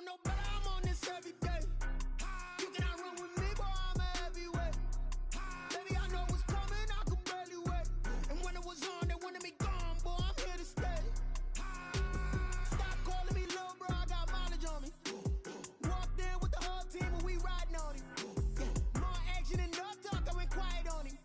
know better, I'm on this every day. You cannot run with me, boy, I'm a heavyweight. Baby, I know what's coming, I could barely wait. And when it was on, they wanted me gone, boy, I'm here to stay. Stop calling me little bro, I got mileage on me. Walked in with the whole team and we riding on him. More action and no talk, I went quiet on him.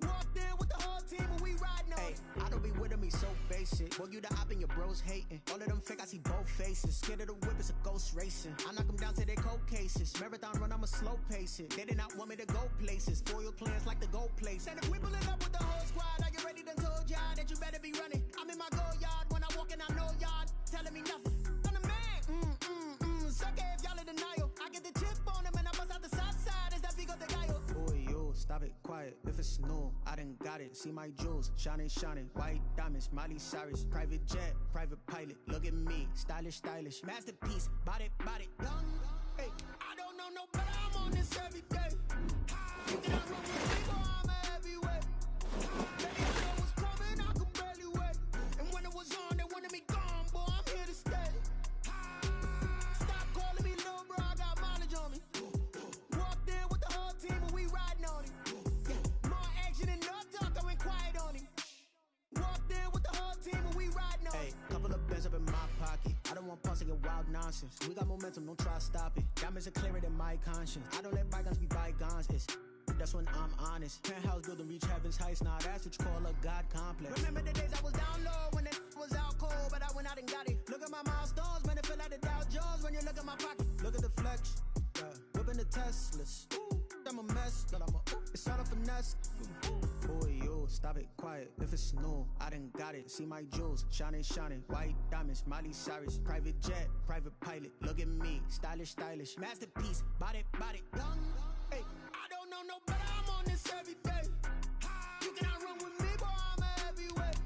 Walked in with the whole team and we riding on him. I don't be with me so basic. Boy, you the op and your bros hating. All of them fake, I see both faces. Scared of the whip, it's a ghost racing. I knock them down to their cold cases. Marathon run, I'ma slow pace it. They did not want me to go places. Foil plans like the gold place. And if we pulling up with the whole squad, I get ready to told y'all that you better be running. I'm in my go yard. When I walk in, I know y'all telling me nothing. I'm the man. Suck it if y'all in denial. I get the chip on them and I bust out the south side. Is that big of the guy? Boy, yo, stop it, quiet. If it's new, I done got it. See my jewels, shining, shining. White diamonds, Miley Cyrus. Private jet, private pilot. Look at me, stylish, stylish. Masterpiece, body, young. Hey, I don't know no better, I'm on this every day. You cannot run with me, boy, I'm a heavyweight. Baby, I know what's coming, I could barely wait. And when it was on, they wanted me gone, boy, I'm here to stay. Stop calling me little bro, I got mileage on me. Walked in with the whole team and we riding on him. More action and no talk, I went quiet on him. Walked in with the whole team and we riding on him. Couple of bands up in my pocket. I don't want pause to get wild nonsense. We got momentum, don't try to stop it. Diamonds are clearer than my conscience. I don't let bygones be bygones. That's when I'm honest. Penthouse building reach heaven's heights. Now that's what you call a God complex. Remember the days I was down low when it was out cold, but I went out and got it. Look at my milestones, man, it feel like the Dow Jones when you look at my pocket. Look at the flex, whipping the Teslas. I'm a mess, but it's all a finesse. Boy, yo, stop it, quiet. If it's new, I done got it. See my jewels, shining, shining. White diamonds, Miley Cyrus. Private jet, private pilot. Look at me, stylish, stylish. Masterpiece, body, young. Hey, I don't know no better, I'm on this every day. You cannot run with me, boy, I'm a heavyweight.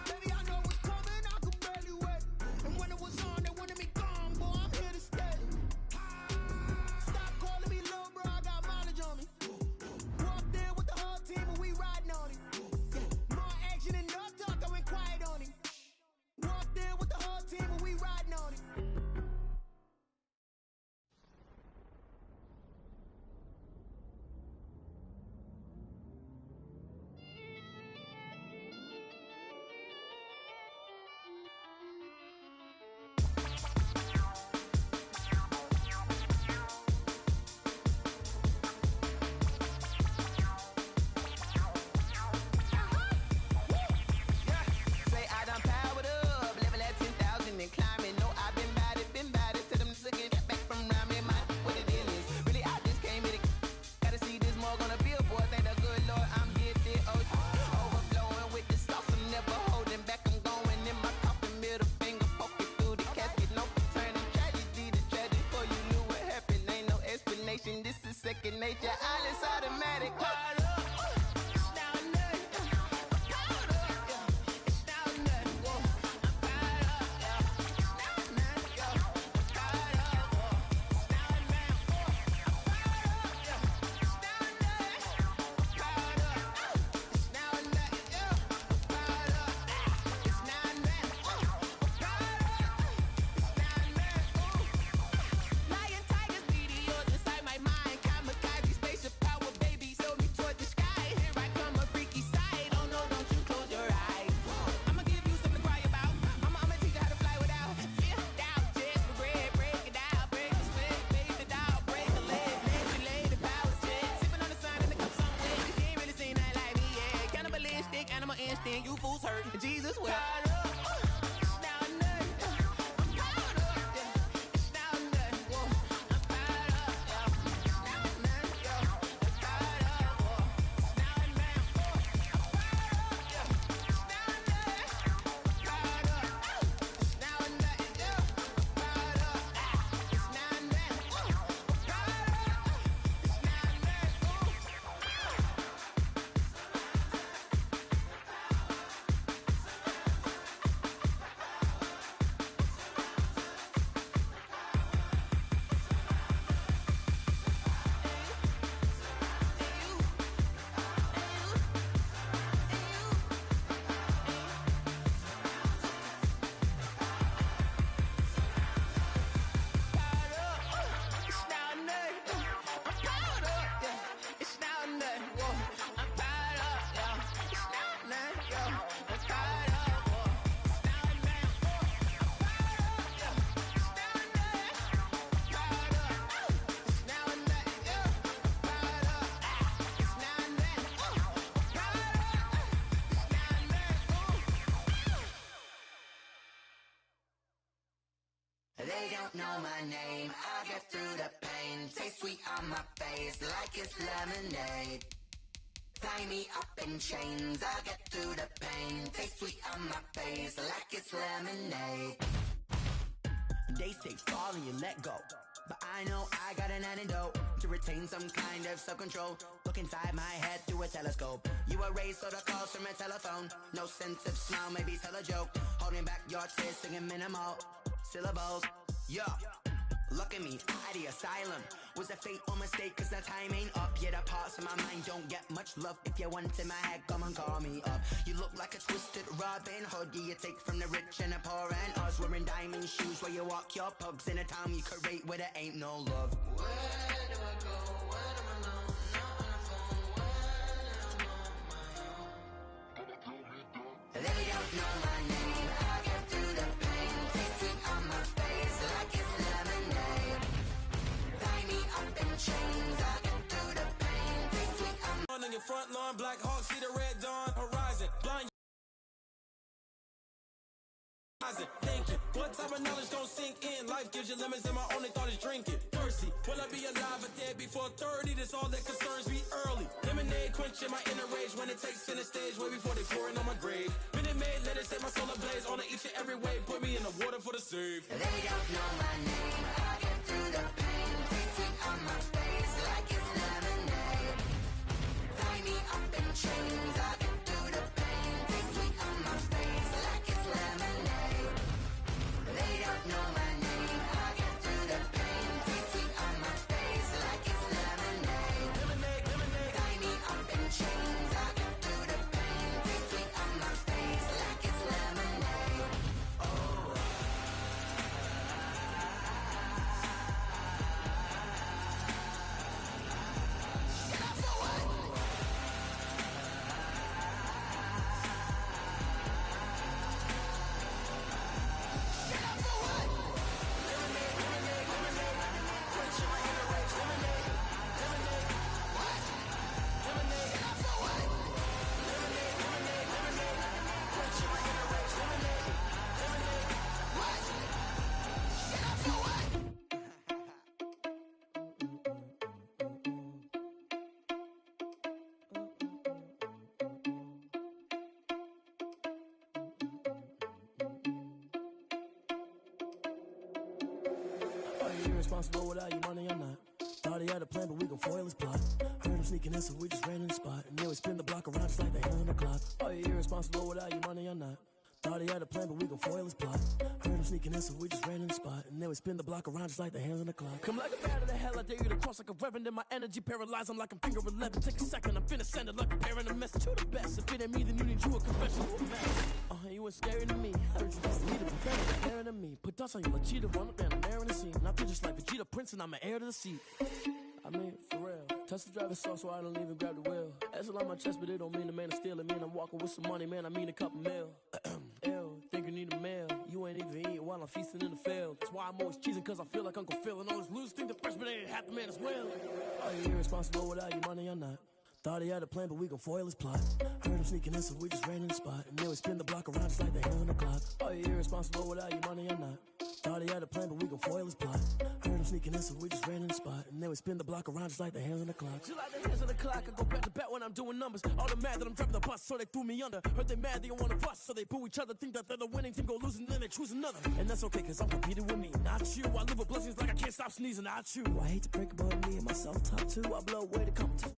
Baby, I know what's coming, I could barely wait. And when it was on, they wanted me gone, boy, I'm here to stay. Stop calling me little bro, I got mileage on me. Walked in with the whole team and we riding on him. More action and no talk, I went quiet on him. Walked in with the whole team and we riding on him. This is second nature, all is automatic. Animal instinct, you fools hurt. Jesus will. don't know my name, I get through the pain. Taste sweet on my face like it's lemonade. Tie me up in chains, I get through the pain. Taste sweet on my face like it's lemonade. They say fall and you let go, but I know I got an antidote to retain some kind of self-control. Look inside my head through a telescope. You erase all the calls from a telephone. No sense of smile, maybe tell a joke. Holding back your tears, singing minimal syllables. Yo, look at me, out the asylum. Was a fate or mistake, cause the time ain't up. Yeah, the parts of my mind don't get much love. If you want in my head, come and call me up. You look like a twisted Robin Hood. Yeah, you take from the rich and the poor and us. Wearing diamond shoes where you walk your pugs. In a town you create where there ain't no love. Where do I go? Where am I alone? Not on the phone. When I'm on my own. They don't know my name, I get through the pain. Taste sweet on my face like it's lemonade. Tie me up in chains, I get through the pain. Taste sweet on On your front lawn, Black Hawk, see the red dawn horizon. Blind thinking, what type of knowledge don't sink in? Life gives you lemons and my only thought is drinking. Thirsty, will I be alive or dead before 30? That's all that concerns me early. Lemonade quenching my inner rage when it takes center stage way before they pour it on my grave. Minute Maid, let it set my soul ablaze on each and every way. Put me in the water for the save. They don't know my name, I get through the pain. Taste sweet on my face like it's lemonade. Tie me up in chains, I get through the pain. Taste sweet on my face like it's lemonade. They don't know my name, I get through the pain. Taste sweet on my face like it's lemonade. Lemonade, lemonade. Tie me up in chains, I get through the pain. Taste sweet on my face like it's lemonade. Oh. Are you irresponsible without your money or not? Thought he had a plan, but we gon' foil his plot. Heard him sneaking in, so we just ran in the spot. And then we spin the block around just like the hand on the clock. Are you irresponsible without your money or not? Thought he had a plan, but we gon' foil his plot. Heard him sneaking in, so we just ran in the spot. And then we spin the block around just like the hands on the clock. Come like a bat of the hell, I dare you to cross like a reverend. In my energy paralyzed, I'm like I'm finger 11. Take a second, I'm finna send it like a parent a message. You the best, if it ain't me, then you need you a confession. You ain't scary to me. Heard you just need to be better than me. Put dust on you like cheetah, run up and I'm there in the scene. And I feel just like Vegeta Prince and I'm an heir to the seat. I mean, for real. Touch the driver's soft so I don't even grab the wheel. That's on my chest, but it don't mean the man is stealing. Mean I'm walking with some money, man, I mean a couple mil. Ew, think you need a meal. You ain't even eating while I'm feasting in the field. That's why I'm always cheesing, cause I feel like Uncle Phil. And all this lose think the freshman ain't half the man as well. Are you irresponsible without your money or not? Thought he had a plan, but we gon' foil his plot. Heard him sneaking in, so we just ran in the spot. And then we spin the block around just like the hand on the clock. Are you irresponsible without your money or not? Thought he had a plan, but we gon' foil his plot. Heard him sneaking in, so we just ran in the spot. And then we spin the block around just like the hands on the clock. Just like the hands on the clock, I go back to back when I'm doing numbers. All the mad that I'm driving the bus, so they threw me under. Heard they mad, they don't wanna bust, so they boo each other. Think that they're the winning team, go losing, then they choose another. And that's okay, cause I'm competing with me, not you. I live with blessings like I can't stop sneezing, not you. I hate to break about me and my self-talk too. I blow away the competition.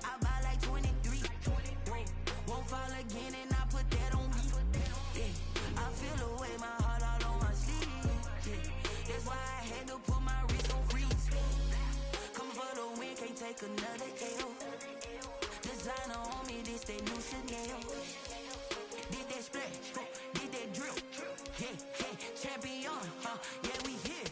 I buy like 23. Won't fall again and I put that on me. Yeah, I feel the way, my heart all on my sleeve. Yeah, that's why I had to put my wrist on freeze. Coming for the win, can't take another L. Designer on me, this that new Chanel. Did that splash, did that drip. Yeah, yeah. champion, yeah, we here.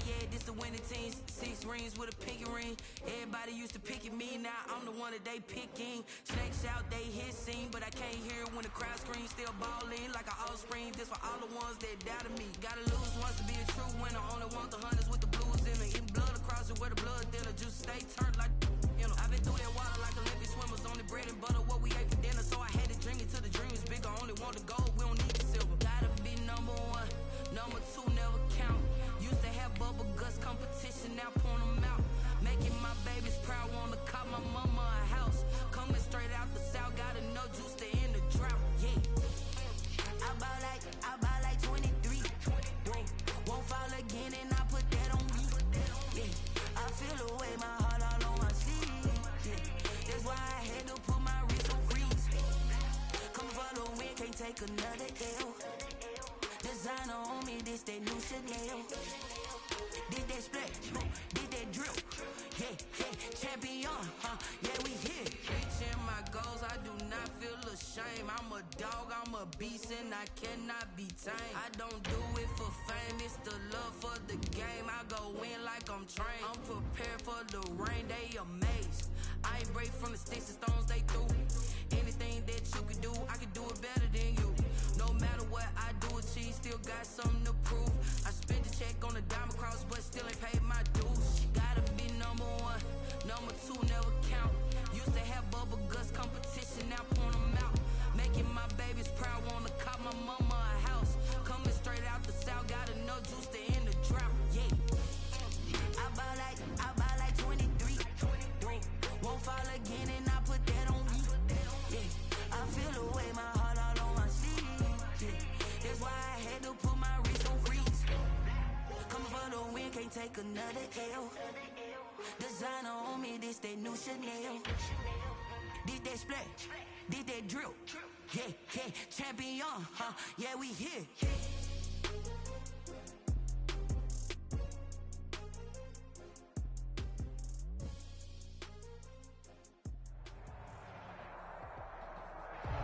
Yeah, this the winning team. 6 rings with a pinky ring. Everybody used to pick at me, now I'm the one that they picking. Snakes out, they hit scene, but I can't hear it when the crowd screams. Still ballin' like an offspring. This for all the ones that doubted me. Gotta lose once to be a true winner. Only want the hunters with the blues in it. Eating blood across it where the blood thinner. Juice stay turned like, you know. I've been through that water like Olympic swimmers. Only bread and butter, what we ate for dinner. So I had to dream it till the dream is bigger. Only want the gold, we don't need the silver. Gotta be number 1, number 2 never count. Used to have bubble guts competition, now point them out. Making my babies proud, wanna cop my mama a house. Coming straight out the south, gotta know juice to end the drought. Yeah, I buy like 23. Won't fall again, and I put that on me. Yeah, I feel the way, my heart all on my sleeve. Yeah, that's why I had to put my wrist on freeze. Come for the win, can't take another L. Designer on me, this that new Chanel. Did that split, did that drill. Yeah, champion, yeah, we here. Reaching my goals, I do not feel ashamed. I'm a dog, I'm a beast, and I cannot be tamed. I don't do it for fame, it's the love for the game. I go in like I'm trained. I'm prepared for the rain, they amazed. I ain't break from the sticks and stones they threw. Anything that you could do, I could do it better than you. No matter what I do, achieve, still got something to prove. I spent the check on the diamond cross, but still ain't paid my dues. Gotta be number 1, number 2 never count. Used to have bubble guts competition, now point them out. Making my babies proud, wanna cop my mama a house. Coming straight out the south, gotta know juice to end the drought. Yeah, I buy like 23. Won't fall again, and I put that on me. Yeah, I feel the way, my heart all on my sleeve. Yeah, that's why I had to put my wrist on freeze. Coming for the win, can't take another L. Designer on me, this that new Chanel. Did that split, did that drill. Yeah, champion, yeah, we here.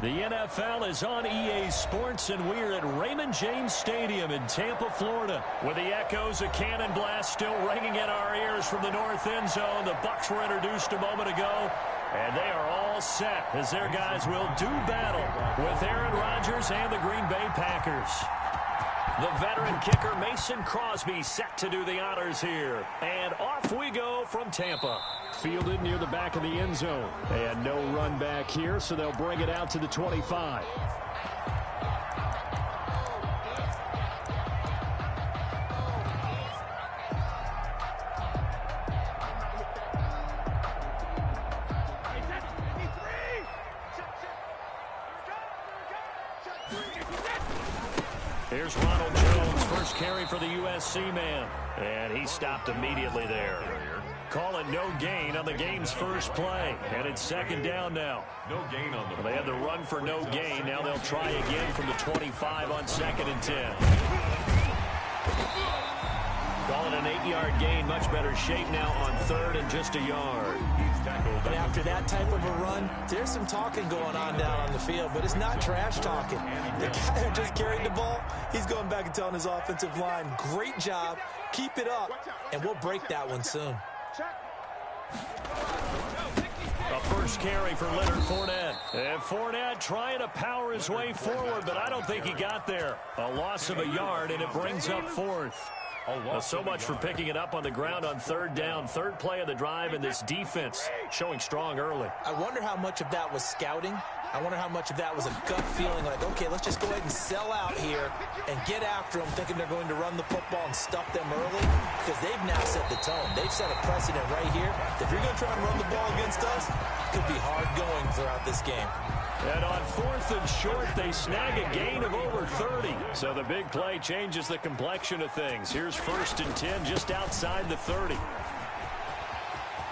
The NFL is on EA Sports, and we're at Raymond James Stadium in Tampa, Florida. With the echoes of cannon blast still ringing in our ears from the north end zone, the Bucs were introduced a moment ago, and they are all set as their guys will do battle with Aaron Rodgers and the Green Bay Packers. The veteran kicker Mason Crosby set to do the honors here. And off we go from Tampa. Fielded near the back of the end zone. And no run back here, so they'll bring it out to the 25. Here's Ronald Jones, first carry for the USC man. And he stopped immediately there. Call it no gain on the game's first play. And it's second down now. No gain on the They had the run for no gain. Now they'll try again from the 25 on 2nd and 10. Call it an 8-yard gain. Much better shape now on 3rd and just a yard. And after that type of a run, there's some talking going on down on the field, but it's not trash talking. The guy who just carried the ball, he's going back and telling his offensive line, great job, keep it up, and we'll break that one soon. A first carry for Leonard Fournette. And Fournette trying to power his way forward, but I don't think he got there. A loss of a yard, and it brings up 4th. So much for picking it up on the ground on 3rd down. 3rd play of the drive, and this defense showing strong early. I wonder how much of that was scouting. I wonder how much of that was a gut feeling like, okay, let's just go ahead and sell out here and get after them, thinking they're going to run the football and stuff them early, because they've now set the tone. They've set a precedent right here. If you're going to try and run the ball against us, it could be hard going throughout this game. And on 4th and short, they snag a gain of over 30. So the big play changes the complexion of things. Here's 1st and 10 just outside the 30.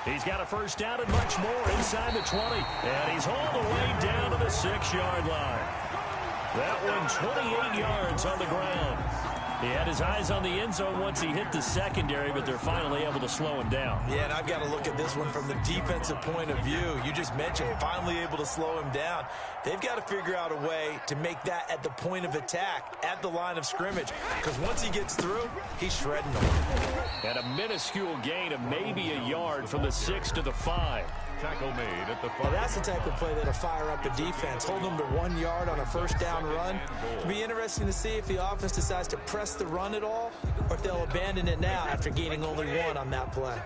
He's got a first down and much more inside the 20. And he's all the way down to the 6-yard line. That one 28 yards on the ground. He had his eyes on the end zone once he hit the secondary, but they're finally able to slow him down. Yeah, and I've got to look at this one from the defensive point of view. You just mentioned finally able to slow him down. They've got to figure out a way to make that at the point of attack, at the line of scrimmage, because once he gets through, he's shredding them. And a minuscule gain of maybe a yard from the 6 to the 5. Tackle made at the 5. Now that's the type of play that'll fire up a defense. Hold them to 1 yard on a first down run. It'll be interesting to see if the offense decides to press the run at all, or if they'll abandon it now after gaining only 1 on that play.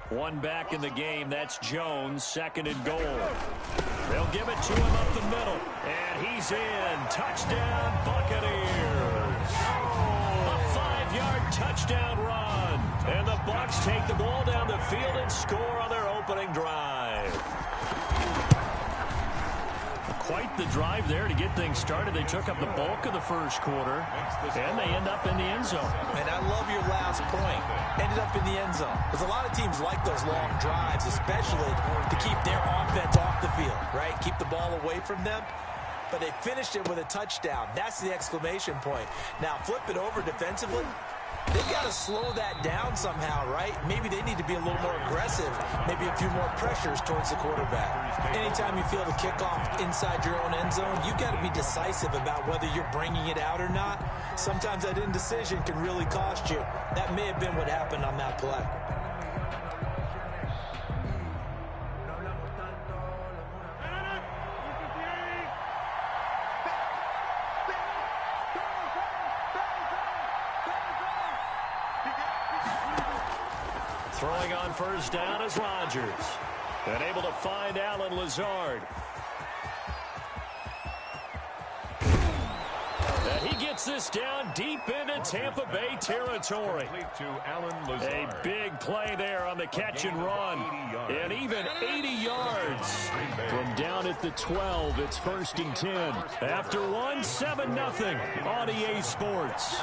One back in the game. That's Jones, 2nd and goal. They'll give it to him up the middle. And he's in. Touchdown, Buccaneers. A 5-yard touchdown run. And the Bucs take the ball down the field and score on their opening drive. Quite the drive there to get things started. They took up the bulk of the first quarter, and they end up in the end zone. And I love your last point. Ended up in the end zone. Because a lot of teams like those long drives, especially to keep their offense off the field, right? Keep the ball away from them. But they finished it with a touchdown. That's the exclamation point. Now, flip it over defensively. They've got to slow that down somehow, right? Maybe they need to be a little more aggressive, maybe a few more pressures towards the quarterback. Anytime you feel the kickoff inside your own end zone, you've got to be decisive about whether you're bringing it out or not. Sometimes that indecision can really cost you. That may have been what happened on that play. Throwing on first down is Rodgers. And able to find Allen Lazard. And he gets this down deep into Tampa Bay territory. A big play there on the catch and run. And even 80 yards. From down at the 12, it's 1st and 10. After one, 7-0 on EA Sports.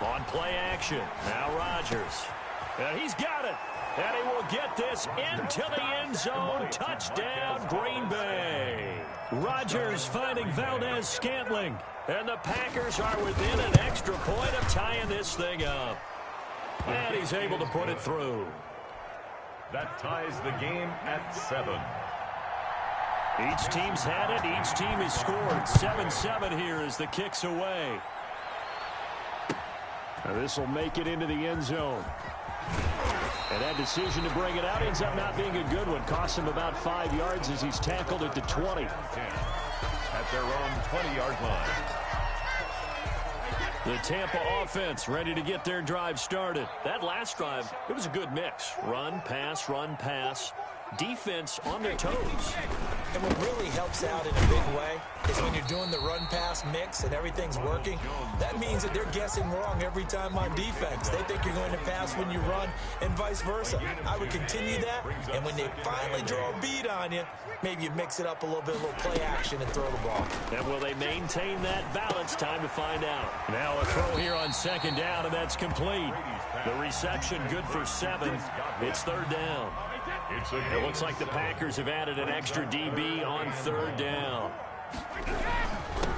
On play action, now Rodgers. And he's got it. And he will get this into the end zone. Touchdown, Green Bay. Rodgers finding Valdez-Scantling. And the Packers are within an extra point of tying this thing up. And he's able to put it through. That ties the game at 7. Each team's had it. Each team has scored. 7-7 here as the kick's away. Now this will make it into the end zone. And that decision to bring it out ends up not being a good one. Costs him about 5 yards as he's tackled at the 20. At their own 20-yard line. The Tampa offense ready to get their drive started. That last drive, it was a good mix. Run, pass, defense on their toes. And what really helps out in a big way is when you're doing the run-pass mix and everything's working, that means that they're guessing wrong every time on defense. They think you're going to pass when you run and vice versa. I would continue that, and when they finally draw a beat on you, maybe you mix it up a little bit, a little play action and throw the ball. And will they maintain that balance? Time to find out. Now a throw here on 2nd down, and that's complete. The reception good for 7. It's 3rd down. It looks like the Packers have added an extra DB on 3rd down.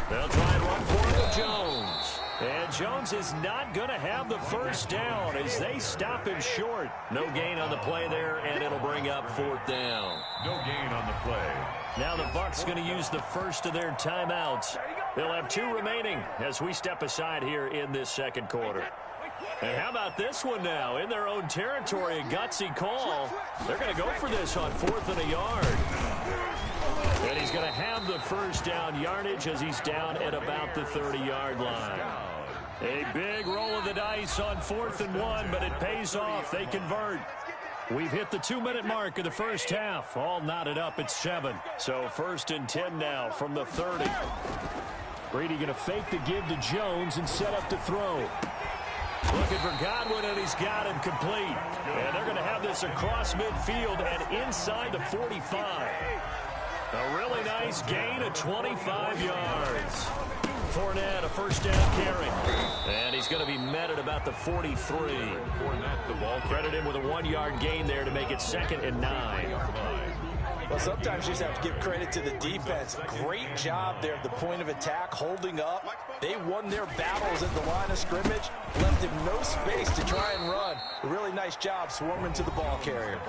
They'll try and run for it with Jones. And Jones is not going to have the first down as they stop him short. No gain on the play there, and it'll bring up 4th down. No gain on the play. Now the Bucs going to use the first of their timeouts. They'll have 2 remaining as we step aside here in this 2nd quarter. And how about this one now? In their own territory, a gutsy call. They're going to go for this on 4th and a yard. And he's going to have the first down yardage as he's down at about the 30-yard line. A big roll of the dice on 4th and 1, but it pays off. They convert. We've hit the 2-minute mark of the first half. All knotted up at 7. So 1st and 10 now from the 30. Brady going to fake the give to Jones and set up to throw. Looking for Godwin, and he's got him complete. And they're going to have this across midfield and inside the 45. A really nice gain of 25 yards. Fournette, a first down carry. And he's going to be met at about the 43. Fournette, the ball. Credit him with a 1-yard gain there to make it 2nd and 9. Well, sometimes you just have to give credit to the defense. Great job there at the point of attack, holding up. They won their battles at the line of scrimmage, left him no space to try and run. A really nice job swarming to the ball carrier.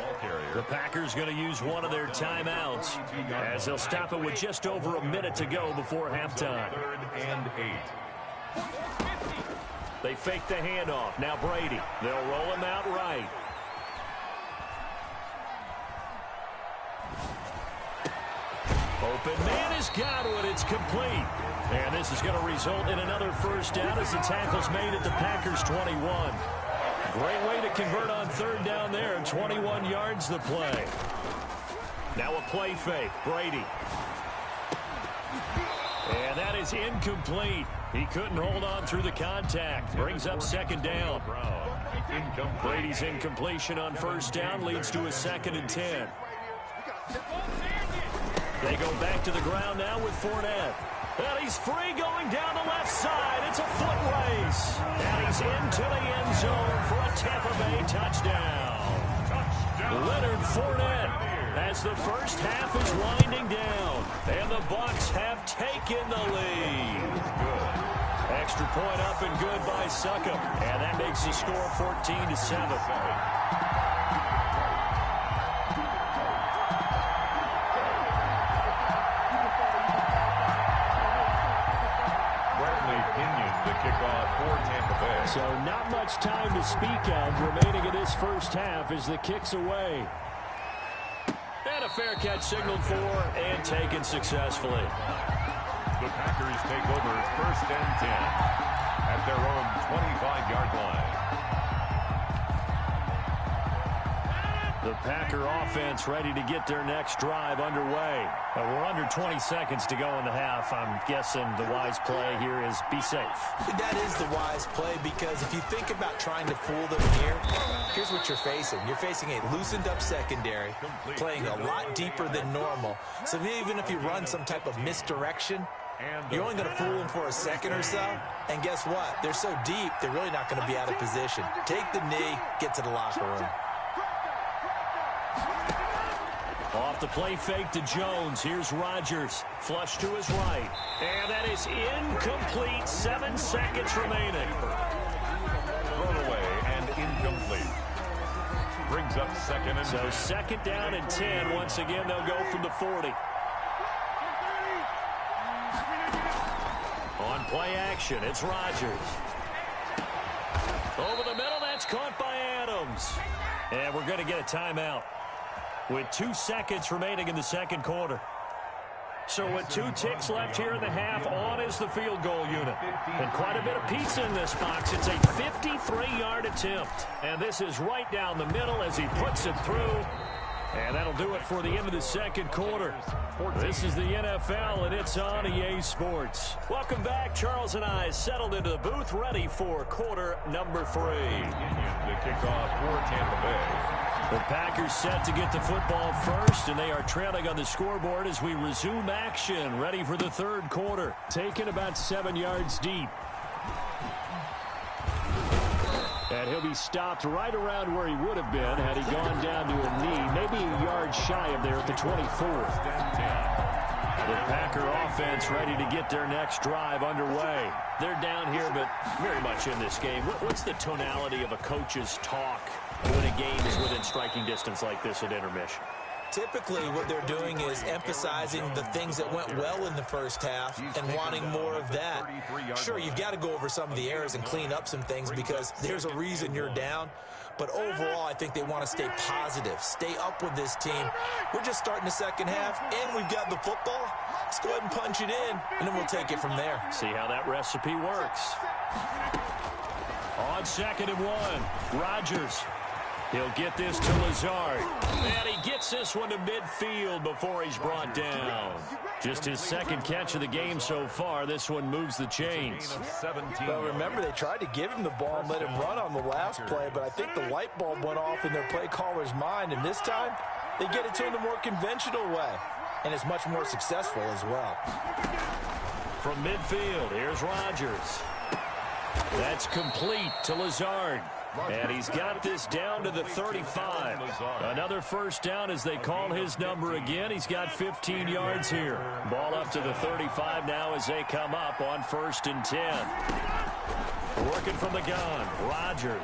The Packers going to use one of their timeouts as they'll stop it with just over a minute to go before halftime. 3rd and 8. They fake the handoff. Now Brady. They'll roll him out right. Open man has got it. It's complete. And this is going to result in another first down as the tackle's made at the Packers 21. Great way to convert on 3rd down there. 21 yards the play. Now a play fake. Brady. And that is incomplete. He couldn't hold on through the contact. Brings up 2nd down. Brady's incompletion on 1st down leads to a 2nd and 10. They go back to the ground now with Fournette. And he's free going down the left side. It's a foot race. And he's into the end zone for a Tampa Bay touchdown. Leonard Fournette as the first half is winding down. And the Bucs have taken the lead. Extra point up and good by Succop. And that makes the score 14-7. So not much time to speak of remaining in this first half as the kick's away. And a fair catch signaled for and taken successfully. The Packers take over 1st and 10 at their own 25-yard line. The Packer offense ready to get their next drive underway. We're under 20 seconds to go in the half. I'm guessing the wise play here is be safe. That is the wise play because if you think about trying to fool them here, here's what you're facing. You're facing a loosened up secondary, playing a lot deeper than normal. So even if you run some type of misdirection, you're only going to fool them for a second or so. And guess what? They're so deep, they're really not going to be out of position. Take the knee, get to the locker room. Off the play fake to Jones. Here's Rodgers. Flush to his right. And that is incomplete. 7 seconds remaining. Thrown away and incomplete. Brings up 2nd and 10. So 2nd down and 10. Once again, they'll go from the 40. On play action, it's Rodgers. Over the middle, that's caught by Adams. And we're going to get a timeout with 2 seconds remaining in the 2nd quarter. So with 2 ticks left here in the half, on is the field goal unit. And quite a bit of pizza in this box. It's a 53-yard attempt. And this is right down the middle as he puts it through. And that'll do it for the end of the 2nd quarter. This is the NFL, and it's on EA Sports. Welcome back. Charles and I settled into the booth, ready for quarter number 3. The kickoff for Tampa Bay. The Packers set to get the football first, and they are trailing on the scoreboard as we resume action, ready for the 3rd quarter. Taken about 7 yards deep. And he'll be stopped right around where he would have been had he gone down to a knee, maybe a yard shy of there at the 24. The Packer offense ready to get their next drive underway. They're down here, but very much in this game. What's the tonality of a coach's talk when a game is within striking distance like this at intermission? Typically, what they're doing is emphasizing the things that went well in the first half and wanting more of that. Sure, you've got to go over some of the errors and clean up some things because there's a reason you're down. But overall, I think they want to stay positive, stay up with this team. We're just starting the 2nd half, and we've got the football. Let's go ahead and punch it in, and then we'll take it from there. See how that recipe works. On 2nd and 1, Rodgers. He'll get this to Lazard. And he gets this one to midfield before he's brought down. Just his 2nd catch of the game so far. This one moves the chains. Well, remember, they tried to give him the ball and let him run on the last play, but I think the light bulb went off in their play caller's mind, and this time they get it to him the more conventional way, and it's much more successful as well. From midfield, here's Rodgers. That's complete to Lazard. And he's got this down to the 35. Another first down as they call his number again. He's got 15 yards here. Ball up to the 35 now as they come up on 1st and 10. Working from the gun, Rodgers.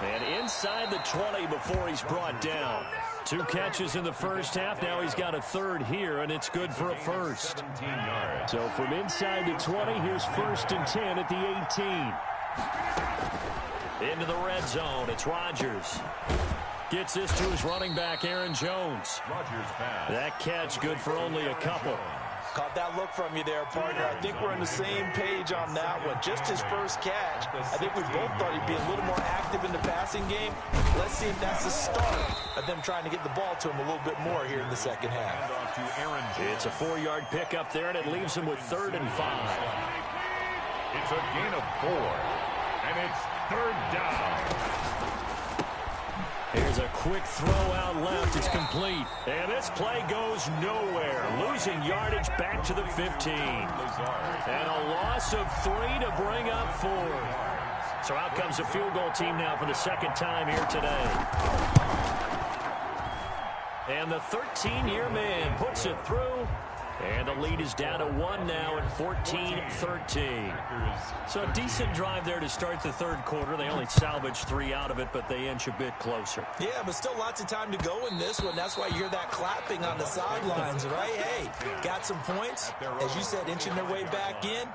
And inside the 20 before he's brought down. 2 catches in the first half. Now he's got a third here, and it's good for a first. So from inside the 20, here's 1st and 10 at the 18. Into the red zone. It's Rodgers. Gets this to his running back, Aaron Jones. That catch good for only a couple. Caught that look from you there, partner. I think we're on the same page on that one. Just his first catch. I think we both thought he'd be a little more active in the passing game. Let's see if that's the start of them trying to get the ball to him a little bit more here in the second half. It's a 4-yard pickup there, and it leaves him with 3rd and 5. It's a gain of 4, and it's 3rd down. Here's a quick throw out left. It's complete. And this play goes nowhere. Losing yardage back to the 15. And a loss of 3 to bring up 4. So out comes the field goal team now for the second time here today. And the 13-year man puts it through. And the lead is down to 1 now at 14-13. So a decent drive there to start the third quarter. They only salvaged 3 out of it, but they inch a bit closer. Yeah, but still lots of time to go in this one. That's why you hear that clapping on the sidelines, right? Hey, got some points. As you said, inching their way back in.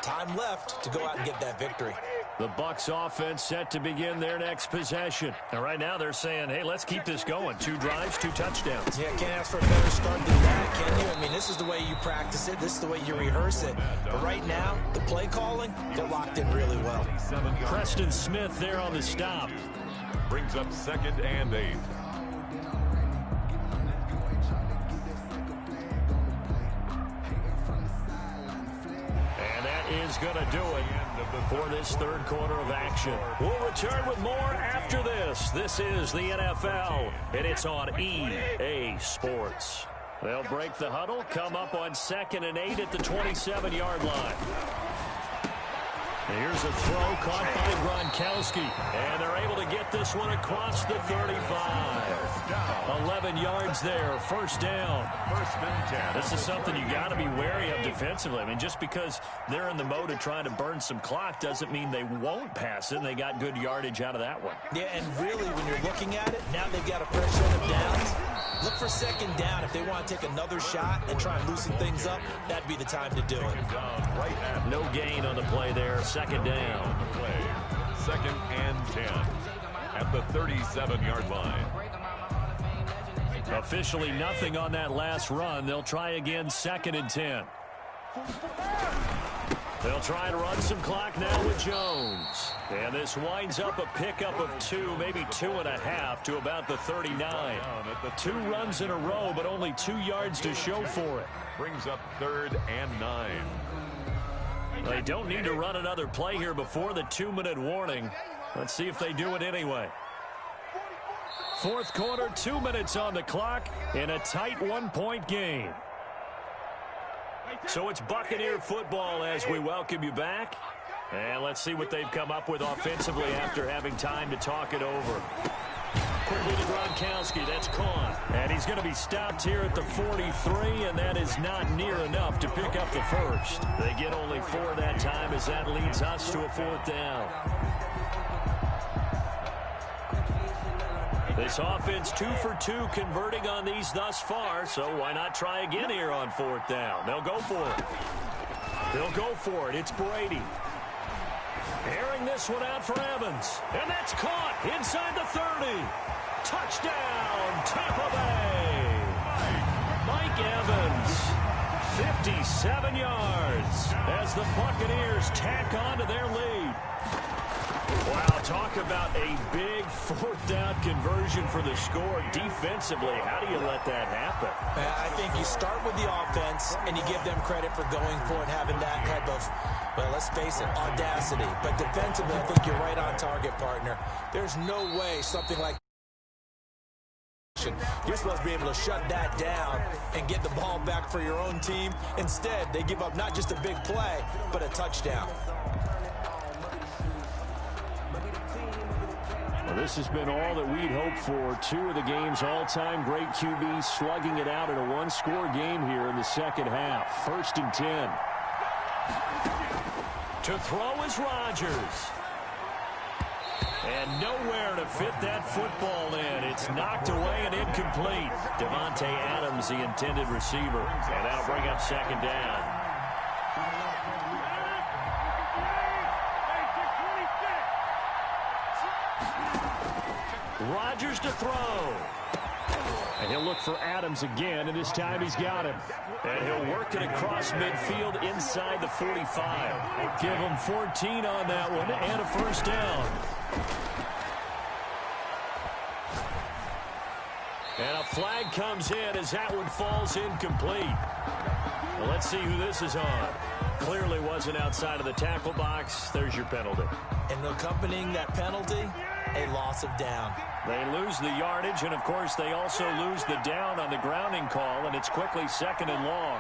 Time left to go out and get that victory. The Bucs offense set to begin their next possession. And right now they're saying, hey, let's keep this going. 2 drives, 2 touchdowns. Yeah, can't ask for a better start than that, can you? I mean, this is the way you practice it. This is the way you rehearse it. But right now, the play calling, they're locked in really well. Preston Smith there on the stop. Brings up 2nd and 8. Is going to do it for this third quarter of action. We'll return with more after this. This is the NFL, and it's on EA Sports. They'll break the huddle, come up on 2nd and 8 at the 27-yard line. Here's a throw caught by Gronkowski, and they're able to get this one across the 35. 11 yards there, 1st down. 1st and 10. This is something you got to be wary of defensively. I mean, just because they're in the mode of trying to burn some clock doesn't mean they won't pass it. And they got good yardage out of that one. Yeah, and really, when you're looking at it, now they've got a fresh set of downs. Look for 2nd down. If they want to take another shot and try and loosen things up, that'd be the time to do it. No gain on the play there. 2nd down. 2nd and 10 at the 37-yard line. Officially nothing on that last run. They'll try again 2nd and 10. They'll try and run some clock now with Jones. And this winds up a pickup of 2, maybe 2.5 to about the 39. 2 runs in a row, but only 2 yards to show for it. Brings up 3rd and 9. They don't need to run another play here before the 2-minute warning. Let's see if they do it anyway. 4th quarter, 2 minutes on the clock in a tight 1-point game. So it's Buccaneer football as we welcome you back. And let's see what they've come up with offensively after having time to talk it over. Quickly to Gronkowski, that's caught. And he's going to be stopped here at the 43, and that is not near enough to pick up the first. They get only 4 that time as that leads us to a 4th down. This offense 2 for 2 converting on these thus far, so why not try again here on 4th down? They'll go for it. They'll go for it. It's Brady. Airing this one out for Evans. And that's caught inside the 30. Touchdown, Tampa Bay. Mike Evans, 57 yards as the Buccaneers tack on to their lead. Wow, talk about a big 4th down conversion for the score defensively. How do you let that happen? I think you start with the offense and you give them credit for going for it, having that type of, well, let's face it, audacity. But defensively, I think you're right on target, partner. There's no way something like you're supposed to be able to shut that down and get the ball back for your own team. Instead, they give up not just a big play, but a touchdown. Well, this has been all that we'd hoped for. Two of the game's all-time great QBs slugging it out in a one-score game here in the second half. 1st and 10. To throw is Rodgers. And nowhere to fit that football in. It's knocked away and incomplete. Devontae Adams, the intended receiver. And that'll bring up 2nd down. Rodgers to throw. And he'll look for Adams again, and this time he's got him. And he'll work it across midfield inside the 45. Give him 14 on that one and a 1st down. And a flag comes in as that one falls incomplete. Well, let's see who this is on. Clearly wasn't outside of the tackle box. There's your penalty. And accompanying that penalty, a loss of down. They lose the yardage, and, of course, they also lose the down on the grounding call, and it's quickly 2nd and long.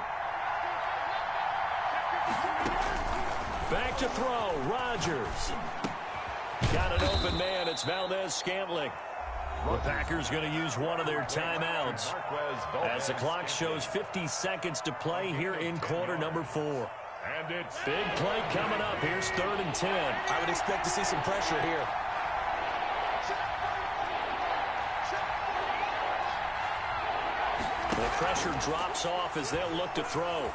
Back to throw. Rodgers. Got an open man. It's Valdez-Scantling. The Packers going to use one of their timeouts as the clock shows 50 seconds to play here in quarter number 4. And it's big play coming up. Here's 3rd and 10. I would expect to see some pressure here. The pressure drops off as they'll look to throw.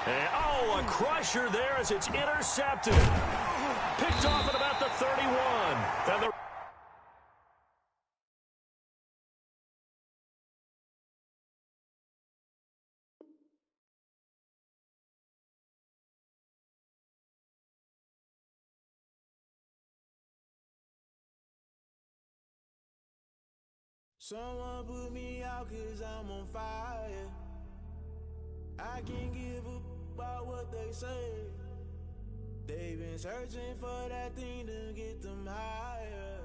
And, oh, a crusher there as it's intercepted. Picked off at about the 31. And the Someone put me out 'cause I'm on fire. I can't give up about what they say. They've been searching for that thing to get them higher.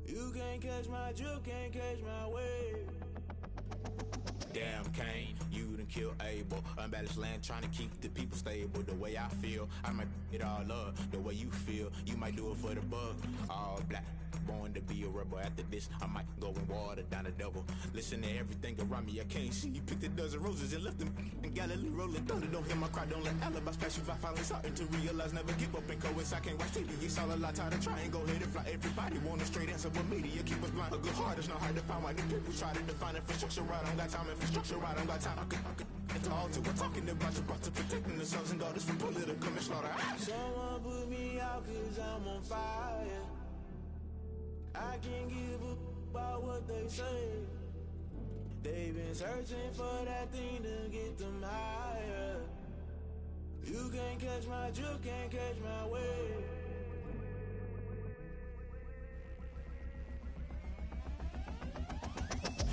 You can't catch my drift, can't catch my wave. Damn, Kane, you done killed Abel. Unbalanced land, trying to keep the people stable. The way I feel, I might it all up. The way you feel, you might do it for the bug. All black, born to be a rebel. After this, I might go and water down the devil. Listen to everything around me, I can't see. You picked a dozen roses and left them in Galilee rolling thunder. Don't hear my cry, don't let alibis pass you. I finally starting to realize, never give up and coincide. I can't watch TV, it's all a lot. Tired of trying, go ahead and fly. Everybody want a straight answer, but media keep us blind. A good heart is not hard to find. Why the people try to define infrastructure right? I don't got time, infrastructure right? I don't got time. I could talk to. We're talking about you, brought to protecting the sons and daughters from political slaughter. Someone put me out 'cause I'm on fire. I can't give up about what they say. They've been searching for that thing to get them higher. You can't catch my drift, can't catch my wave.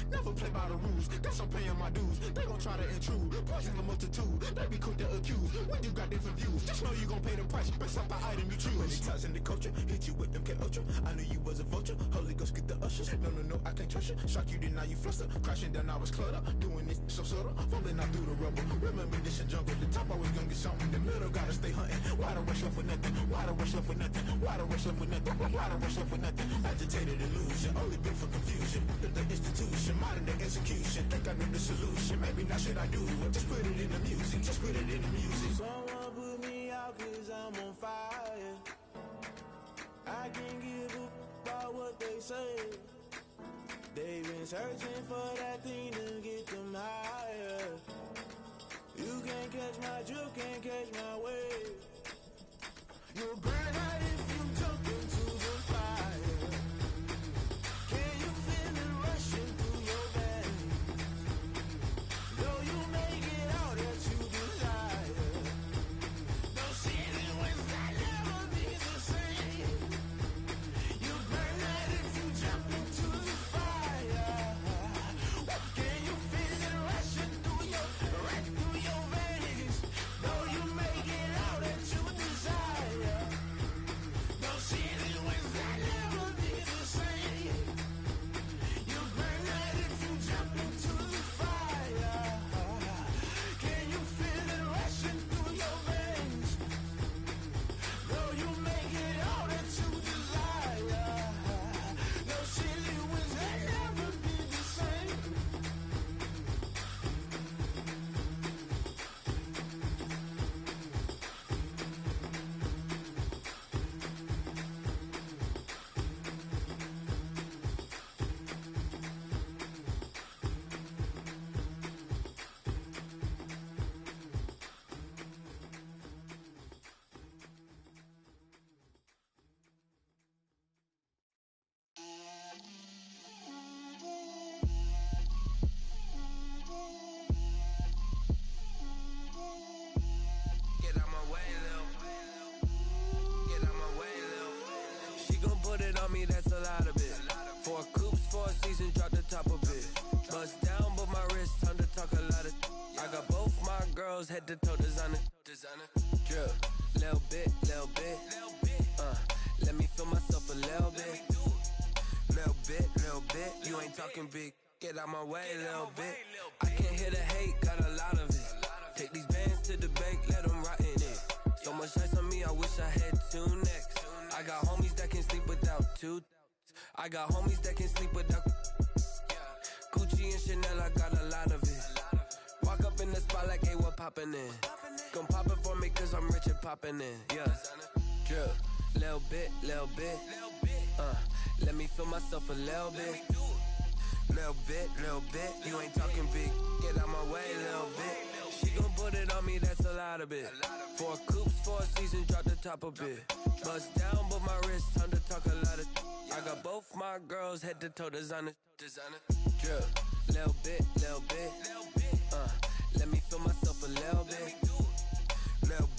Never play by the rules, guess I'm paying my dues. They gon' try to intrude, poison the multitude. They be quick to accuse, when you got different views. Just know you gon' pay the price, based off the item you choose. Many times in the culture, hit you with them K-Ultra. I knew you was a vulture, Holy Ghost get the ushers. No, I can't trust you. Shock you, then now you fluster. Crashing down, I was cluttered. Doing this so subtle, falling out through the rubble. Remember this and jungle, the top always gonna get something. The middle gotta stay hunting. Why the rush left for nothing? Why the rush left for nothing? Why the rush left for nothing? Why the rush left for nothing? Agitated illusion, only been for confusion. The institution, modern day execution. Think I know the solution, maybe not should I do it? Just put it in the music, just put it in the music. Someone put me out 'cause I'm on fire. I can't give up about what they say. They've been searching for that thing to get them higher. You can't catch my drift, can't catch my wave. You'll burn out if you jump into the fire. Can you feel it rushing through your veins? Though you make it out that you desire. No city was that never be the same. You burn out if you jump into the fire. Can you feel it rushing through your veins? Though you make it out that you desire. put it on me, that's a lot of it. 4 coops, 4 seasons, drop the top a bit. Bust down, but my wrist, time to talk a lot of. I got both my girls, head to toe designer. Drip, little bit, little bit. Let me feel myself a little bit. Little bit. You ain't talking big. Get out my way, little bit. I can't hear the hate, got a lot of it. Take these bands to the bank, let them rot in it. So much ice on me, I wish I had 2 necks. I got homies that can sleep without 2. I got homies that can sleep without. Gucci and Chanel, I got a lot of it. Walk up in the spot like, hey, what poppin' in? Come pop it for me, cause I'm rich and poppin' in. Yeah. Drip, little bit. Let me feel myself a little bit. Little bit. You ain't talking big. Get out my way, little bit. She gon' put it on me, that's a lot of it. 4 coops, 4 seasons, drop the top a bit. Bust down, but my wrist, time to talk a lot of. I got both my girls, head to toe designer. Drip, little bit. Let me feel myself a little bit. Little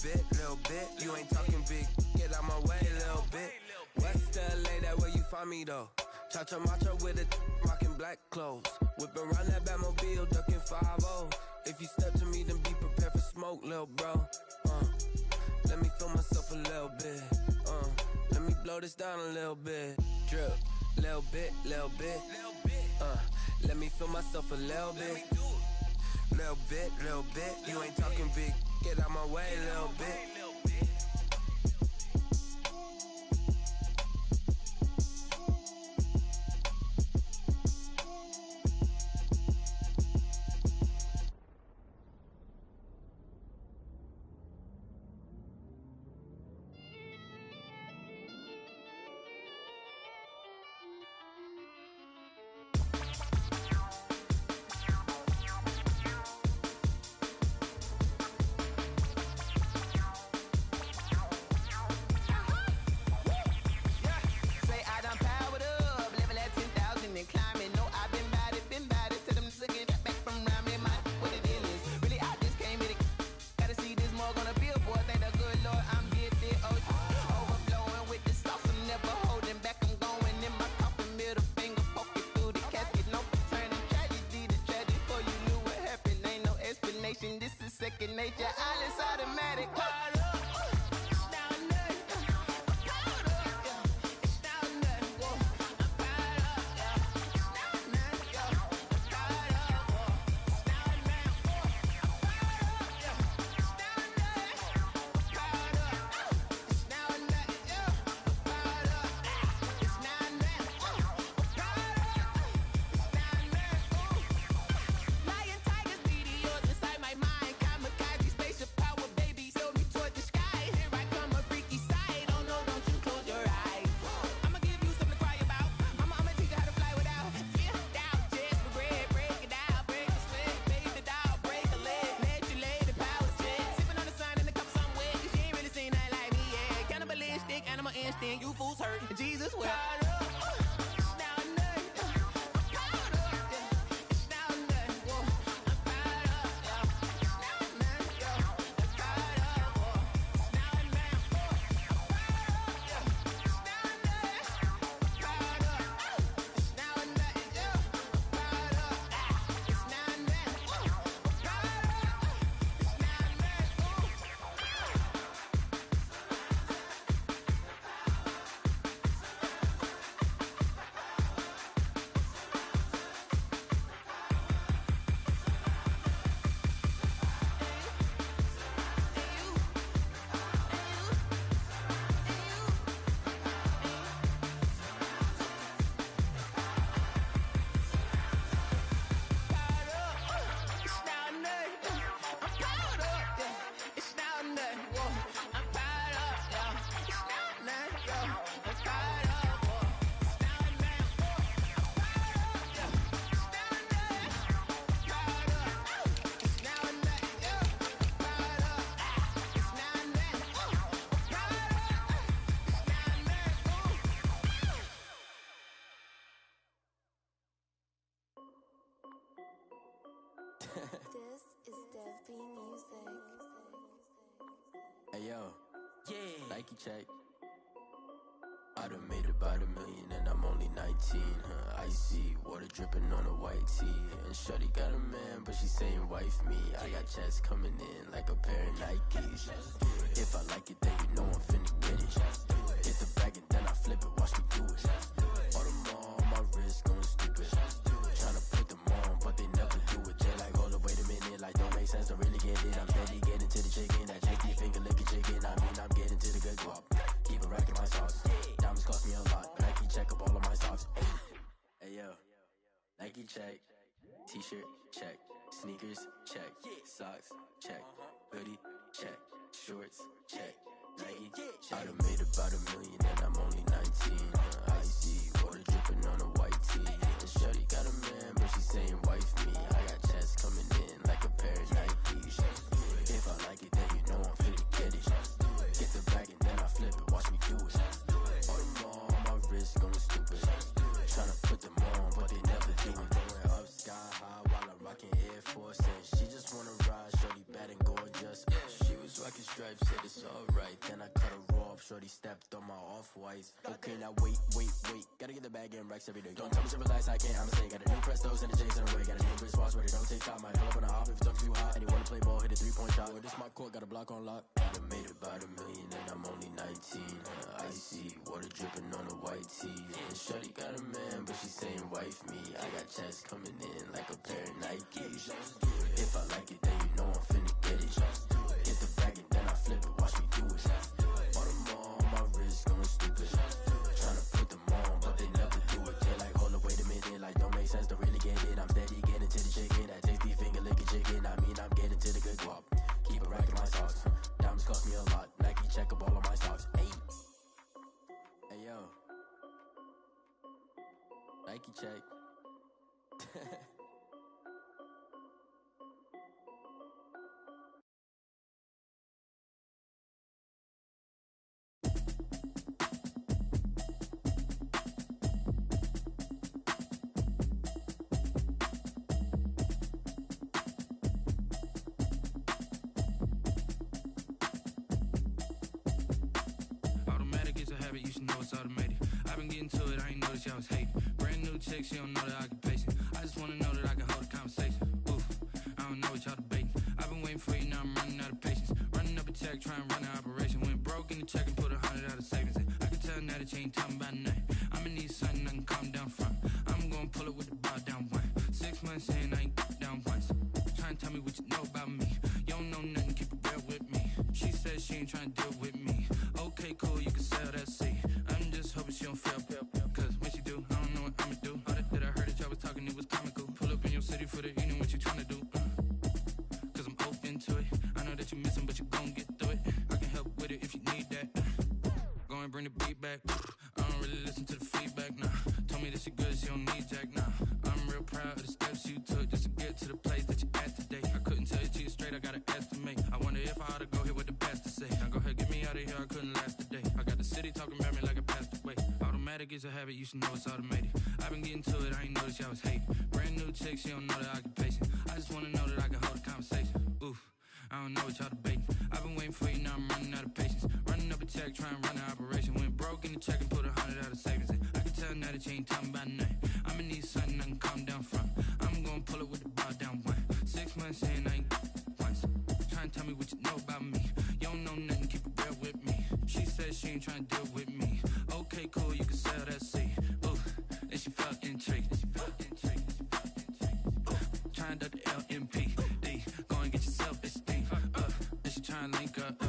bit. You ain't talking big. Get out my way, little bit. West LA, that where you find me though. Cha-cha macha with it, rockin' black clothes. Whippin' around that Batmobile, duckin' 5-0. If you step to me, then be prepared for smoke, lil' bro. Let me feel myself a little bit. Let me blow this down a little bit. Drip, little bit. Let me feel myself a little bit. Little bit. You ain't talking big. Get out my way, little bit. Nature, all is automatic. You fools hurt. Jesus will. This is Dev B Music. Hey yo, yeah, Nike check. I done made it by the 19, icy, water dripping on a white tee. And shorty got a man, but she saying wife me. I got checks coming in like a pair of Nikes. If I like it, then you know I'm finna get it. Hit the bag and then I flip it, watch me do it. Audemars on my wrist, going stupid. Tryna put them on, but they never do it. They like, hold up, wait a minute, like don't make sense, don't really get it. I'm steady getting to the chicken, that chicky finger licking chicken. I mean, I'm getting to the good guap. Keep a rack in my socks. Diamonds cost me a lot. Nike check up all of my socks. Hey yo, Nike check. T-shirt check. Sneakers check. Socks check. Hoodie check. Shorts check. Nike. I done made about $1 million and I'm only 19. Icy, water dripping on a white tee. And shorty got a man, but she saying wife me. I got checks coming in like a pair of Nikes. If I like it, then you know I'm finna get it. Get the bag and then I flip it, watch me do it. Audemars on my wrist, going stupid. Tryna put them on, but they never do it. Going up sky high while I'm rocking Air Force. And she just wanna ride, shorty bad and gorgeous. She was rocking stripes, said it's alright. Then I cut her off, shorty stepped on my off-whites. Okay, now wait. Gotta get the bag and racks every day. Don't tell me to relax, I can't, I'ma say. Got a new Prestos and the J's in the way. Got a new wristwatch, but it don't take time. Might pull up on a hop if it's talking too hot. And you wanna play ball, hit a 3-point shot. Well, this my court, got a block on lock. I done made about $1 million and I'm only 19. Icy, water dripping on a white tee. And shorty got a man, but she saying wife me. I got checks coming in like a pair of Nikes. If I like it, then you know I'm finna get it. Get the bag and then I flip it, watch me do it. Audemars on my wrist, going stupid. Tryna put them on, but they never do it. They like, hold up, wait a minute, like don't make sense, don't really get it. I'm steady getting to the chicken, that tasty finger licking chicken. I mean, I'm getting to the good guap. Keep a rack in my socks. Diamonds cost me a lot. Nike check up all of my stocks. Hey yo, Nike check. Automatic is a habit, you should know it's automated. I've been getting to it, I ain't noticed y'all was hating. Brand new chick, she don't know the occupation. I just wanna know that I can hold a conversation. Oof, I don't know what y'all debating. I've been waiting for you, now I'm running out of patience. Running up a check, trying to run an operation. Went broke in the check and put 100 out of savings in. I can tell now that you ain't talking about nothing. I'ma need something I can calm down from. I'm gonna pull it with the bar down one. 6 months in, I ain't down once. Trying to tell me what you know about me. You don't know nothing, keep it real with me. She said she ain't trying to deal with me. Okay, cool, you can sell that seat. I'm just hoping she don't fail. Cause when she do, I don't know what I'ma do. All that I heard that y'all was talking, it was comical. Pull up in your city for the evening, what you trying to do? Cause I'm open to it. I know that you missing, but you gon' get through it. I can help with it if you need that. Go and bring the beat back. I don't really listen to the feedback, nah. Told me that she good, she don't need jack, nah. I'm real proud of the steps you took just to get to the place that you're at today. I couldn't tell you to you straight, I gotta estimate. I wonder if I ought to go here with the pastor say. Now go ahead, get me out of here, I couldn't last a day. I got the city talking about me like I passed away. Automatic is a habit, you should know it's automated. I've been getting to it, I ain't noticed y'all was hating. Brand new chick, she don't know the occupation. I just wanna know that I can hold a conversation. Oof, I don't know what y'all debating. I've been waiting for you, now I'm running out of patience. Running up a check, trying to run an operation. Went broke in the check and put 100 out of savings in. I can tell now that you ain't talking about nothing. I'ma need something I can calm down from. I'm gonna pull it with the bar down one. 6 months in, I ain't once. Trying to tell me what you know about me. You don't know nothing, keep it real with me. She said she ain't trying to deal with me. Okay, cool, you can sell that seat. Ooh, and she felt intrigued. Trying to the LMPD. Go and get your self-esteem. And she trying to link up.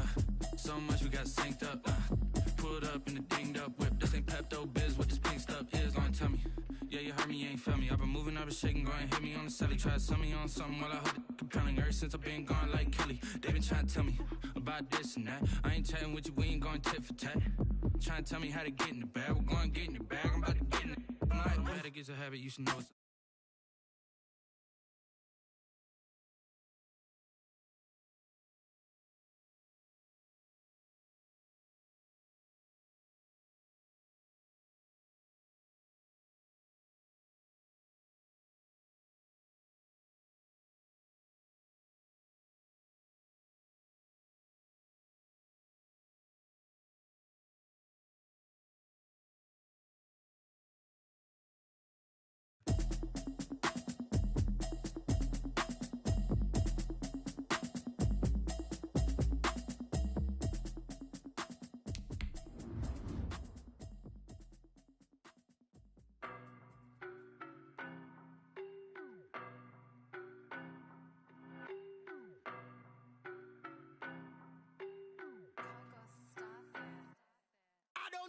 So much we got synced up. Pulled up in the dinged up whip. This ain't Pepto-Biz, what this pink stuff is. Go and tell me. Yeah, you heard me, you ain't felt me. I've been moving, I've been shaking, go and hit me on the celly. Try to sell me on something while I hold it compelling. Ever since I've been gone like Kelly, they been trying to tell me about this and that. I ain't chatting with you, we ain't going tit for tat. Trying to tell me how to get in the bag. We're going to get in the bag, I'm about to get in it. I'm like, automatic is a habit, you should know it's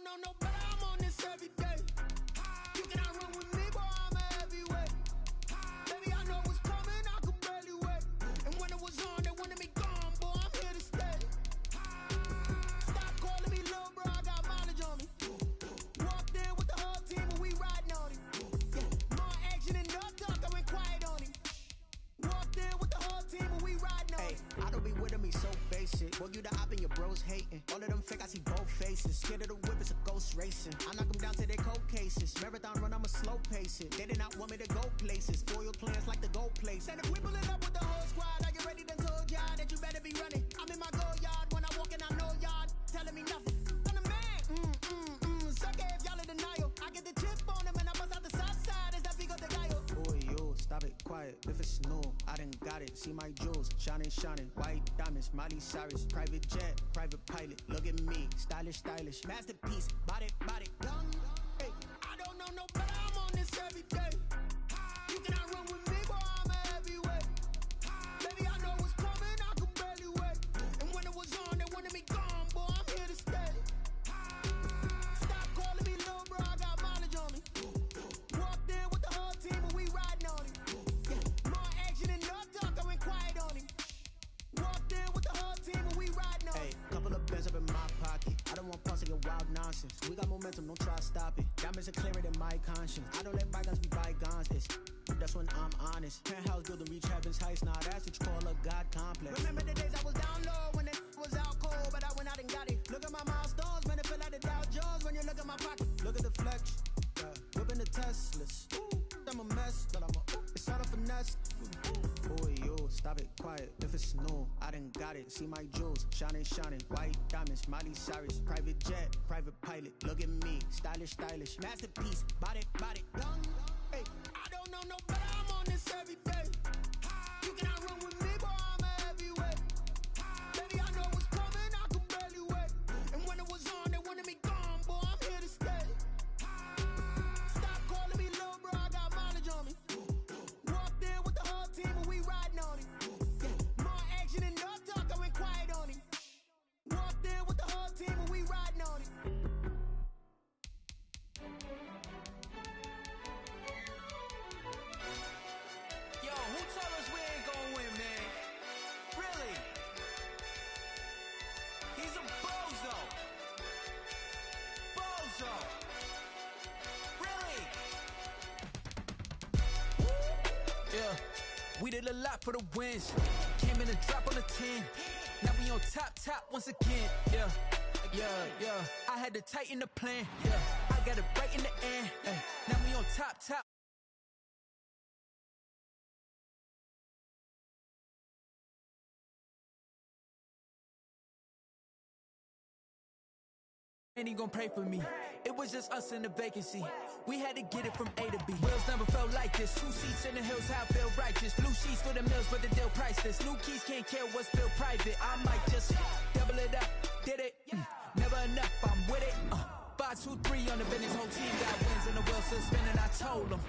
don't know no better, I'm on this every day. You cannot run with me, boy, I'm a heavyweight. Baby, I know what's coming, I could barely wait. And when it was on, they wanted me gone, boy, I'm here to stay. Stop calling me little bro, I got mileage on me. Walked in with the whole team and we riding on him. Yeah, more action and no talk, I went quiet on him. Walked in with the whole team and we riding on him. I don't be with me so basic. Well, you the op and your bros hating. All of them fake, I see both faces. Scared of the whip, it's a ghost racing. I knock them down to their cold cases. Marathon run, I'ma slow pace it. They did not want me to go places. Foil plans like the gold place. And if we pull it up with the whole squad, are you ready? Then told y'all that you better be running. I'm in my go yard. When I walk in, I know y'all telling me nothing. I'm the man. Suck it if y'all in denial. I get the chip on them and I bust out the south side. Is that big of the guy? Boy, yo, stop it, quiet. If it's new, I done got it. See my jewels, shining, shining. White diamonds, Miley Cyrus. Private jet, private pilot. Look at me, stylish, stylish. Masterpiece, body, body. Young, hey, I don't know no better, I'm on this every day. You cannot run with me, boy, I'm a heavyweight. Baby, I know what's coming, I could barely wait. And when it was on, they wanted me gone, boy, I'm here to stay. Stop calling me little bro, I got mileage on me. Walked in with the whole team and we riding on him. Yeah, more action and no talk, I went quiet on him. Walked in with the whole team and we riding on him. hey, couple of bands up in my pocket. I don't want pulse to get wild nonsense. We got momentum, don't try to stop it. Diamonds are clearer than my conscience. I don't let bygones be bygones. That's when I'm honest. Penthouse building, reach heaven's heights. Nah, that's what you call a God complex. Remember the days I was down low when it was out cold, but I went out and got it. Look at my milestones, man, it feel like the Dow Jones when you look at my pocket. Look at the flex, whipping the Teslas. I'm a mess, but it's all a finesse. Boy, yo, stop it, quiet. If it's new, I done got it. See my jewels, shining, shining. White diamonds, Miley Cyrus. Private jet, private pilot. Look at me, stylish, stylish. Masterpiece, body, body. Young, hey, I don't know no better, I'm on this every day. You cannot run with me, boy, I'm a heavyweight. Baby, I know what's coming, I could barely wait. And when it was on, they wanted me gone, boy, I'm here to stay. Stop calling me little bro, I got mileage on me. Walked in with the whole team and we riding on him. Yeah, more action and no talk, I went quiet on him. Walked in with the whole team and we riding on him. Yo, who told us we ain't gonna win, man? Really? He's a bozo. Bozo. Really? Yeah, we did a lot for the wins. Came in a drop on the 10. Now we on top once again. Yeah. I had to tighten the plan. Yeah, I got it right in the end. Now we on top. And he gon' pray for me. It was just us in the vacancy. We had to get it from A to B. Wheels never felt like this. 2 seats in the hills, how I feel righteous. Blue sheets for the mills, but the deal priceless. New keys can't care what's still private. I might just double it up. Did it? Never enough, I'm with it. 5, 2, 3 on the business. Whole team got wins and the wheels still spinning. I told them.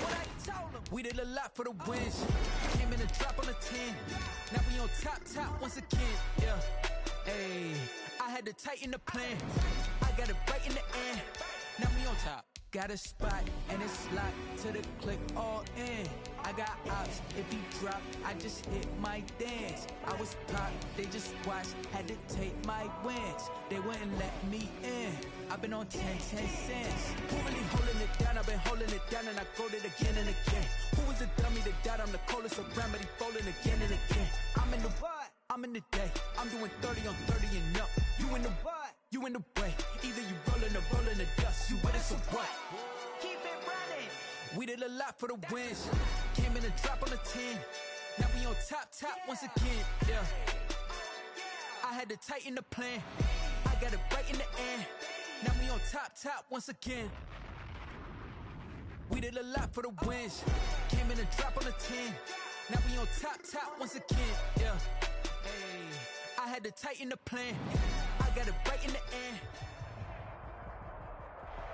What I told them? We did a lot for the wins. Came in a drop on the 10. Now we on top once again. Yeah. Hey, I had to tighten the plan. I got it right in the end. Now we on top. Got a spot and it's locked to the click all in. I got ops, if he drop, I just hit my dance. I was pop, they just watched, had to take my wins. They wouldn't let me in. I've been on 10 cents. Who really holding it down? I've been holding it down and I got it again and again. Who was the dummy that died? I'm the coldest around, but he folding again and again. I'm in the what? I'm in the day. I'm doing 30 on 30 and up. You in the what? You in the way. Either you rolling or rolling the dust. You with us or what? Keep it running. We did a lot for the wins. Came in a drop on the 10. Now we on top once again. Yeah. I had to tighten the plan. I got it right in the end. Now we on top once again. We did a lot for the wins. Came in a drop on the 10. Now we on top once again. Yeah. Hey, I had to tighten the plan. I got it right in the end.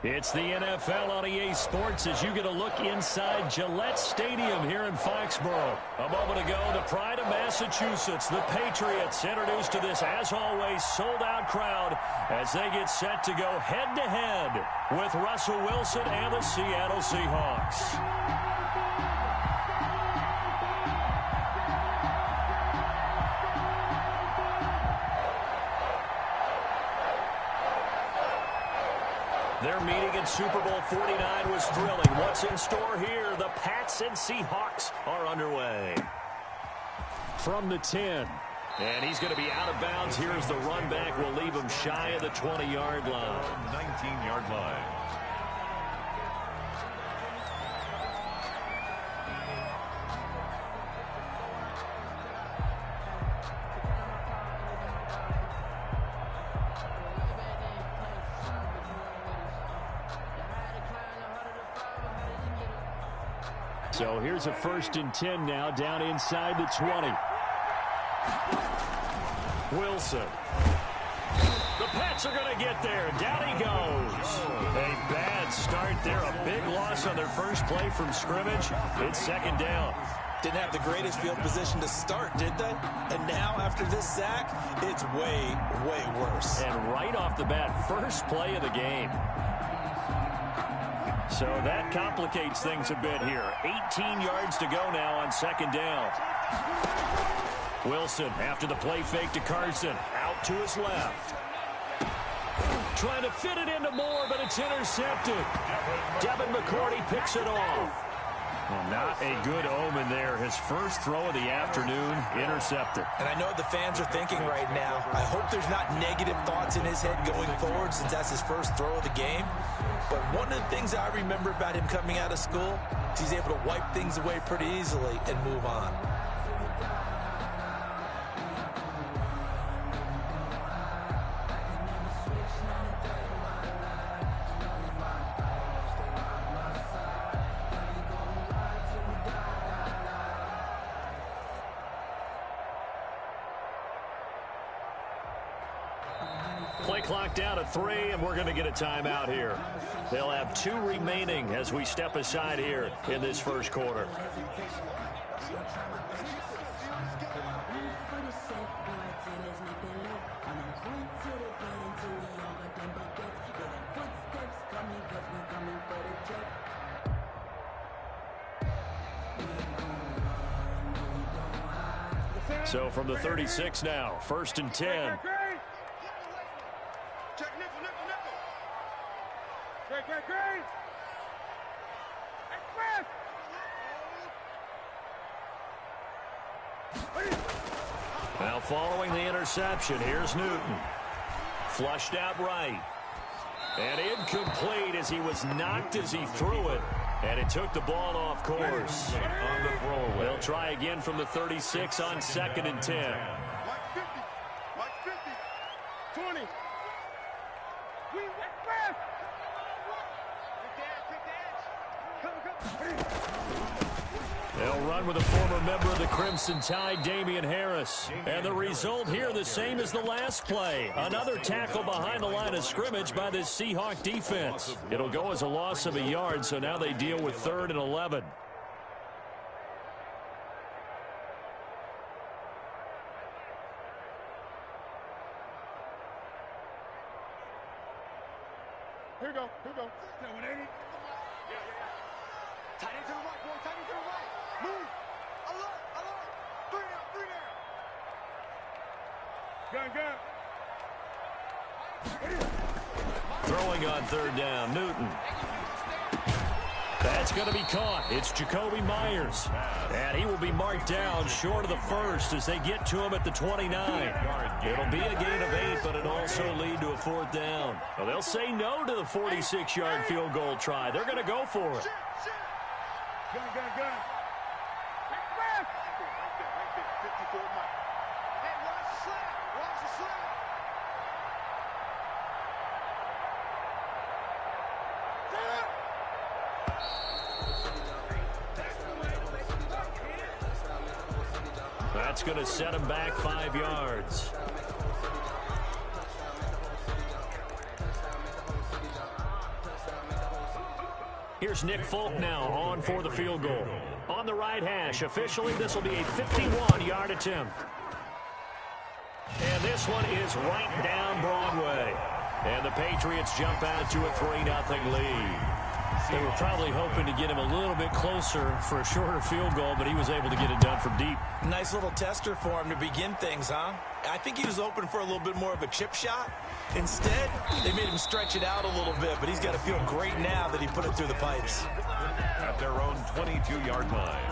It's the NFL on EA Sports as you get a look inside Gillette Stadium here in Foxborough. A moment ago, the pride of Massachusetts, the Patriots, introduced to this, as always, sold-out crowd as they get set to go head-to-head with Russell Wilson and the Seattle Seahawks. Their meeting in Super Bowl 49 was thrilling. What's in store here? The Pats and Seahawks are underway. From the 10. And he's going to be out of bounds. Here's the run back. Will leave him shy of the 20-yard line. 19-yard line. So here's a 1st and 10 now, down inside the 20. Wilson. The Pats are going to get there. Down he goes. A bad start there. A big loss on their first play from scrimmage. It's 2nd down. Didn't have the greatest field position to start, did they? And now, after this sack, it's way, way worse. And right off the bat, first play of the game. So that complicates things a bit here. 18 yards to go now on 2nd down. Wilson, after the play fake to Carson, out to his left. Trying to fit it into Moore, but it's intercepted. Devin McCourty picks it off. Well, not a good omen there. His first throw of the afternoon, intercepted. And I know what the fans are thinking right now. I hope there's not negative thoughts in his head going forward since that's his first throw of the game. But one of the things I remember about him coming out of school is he's able to wipe things away pretty easily and move on. Play clock down to 3, and we're going to get a timeout here. They'll have 2 remaining as we step aside here in this first quarter. So from the 36 now, 1st and 10. Now following the interception, here's Newton. Flushed out right. And incomplete as he was knocked as he threw it. And it took the ball off course. On the throwaway. They'll try again from the 36 on 2nd and 10. Mike 50, 20. We went fast. They'll run with a former member of the Crimson Tide, Damian Harris. And the result here the same as the last play. Another tackle behind the line of scrimmage by this Seahawk defense. It'll go as a loss of a yard, so now they deal with 3rd and 11. Here we go. Here we go. 180. Yeah. Tight end to the right, boy. Tight end to the right. Move. Alert. 3 down. Gun. Throwing on 3rd down, Newton. That's going to be caught. It's Jacoby Myers. And he will be marked down short of the 1st as they get to him at the 29. It'll be a gain of 8, but it'll also lead to a 4th down. Well, they'll say no to the 46-yard field goal try. They're going to go for it. Gun. Right there. 54 Mike. Hey, watch the slap. That's going to set him back 5 yards. Here's Nick Folk now on for the field goal. On the right hash, officially this will be a 51-yard attempt. And this one is right down Broadway. And the Patriots jump out to a 3-0 lead. They were probably hoping to get him a little bit closer for a shorter field goal, but he was able to get it done from deep. Nice little tester for him to begin things, huh? I think he was hoping for a little bit more of a chip shot. Instead, they made him stretch it out a little bit, but he's got to feel great now that he put it through the pipes. At their own 22-yard line.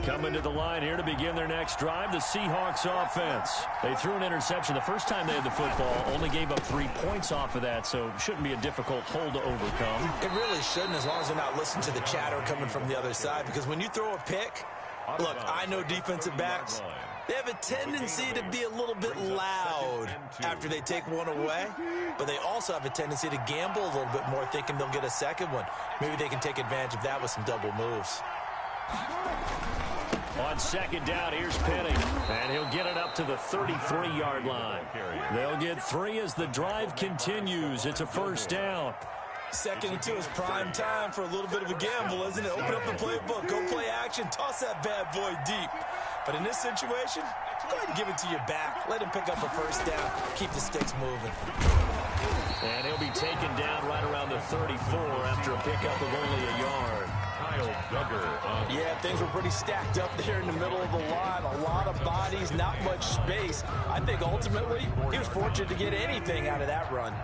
Coming to the line here to begin their next drive, the Seahawks offense. They threw an interception the first time they had the football, only gave up 3 points off of that, so it shouldn't be a difficult hole to overcome. It really shouldn't, as long as they're not listening to the chatter coming from the other side, because when you throw a pick, look, I know defensive backs, they have a tendency to be a little bit loud after they take one away, but they also have a tendency to gamble a little bit more, thinking they'll get a second one. Maybe they can take advantage of that with some double moves. On second down, here's Penny, and he'll get it up to the 33-yard line. They'll get 3 as the drive continues. It's a first down. 2nd and 2 is prime time for a little bit of a gamble, isn't it? Open up the playbook, go play action, toss that bad boy deep. But in this situation, go ahead and give it to your back. Let him pick up a first down. Keep the sticks moving. And he'll be taken down right around the 34 after a pickup of only a yard. Yeah, things were pretty stacked up there in the middle of the line. A lot of bodies, not much space. I think ultimately he was fortunate to get anything out of that run.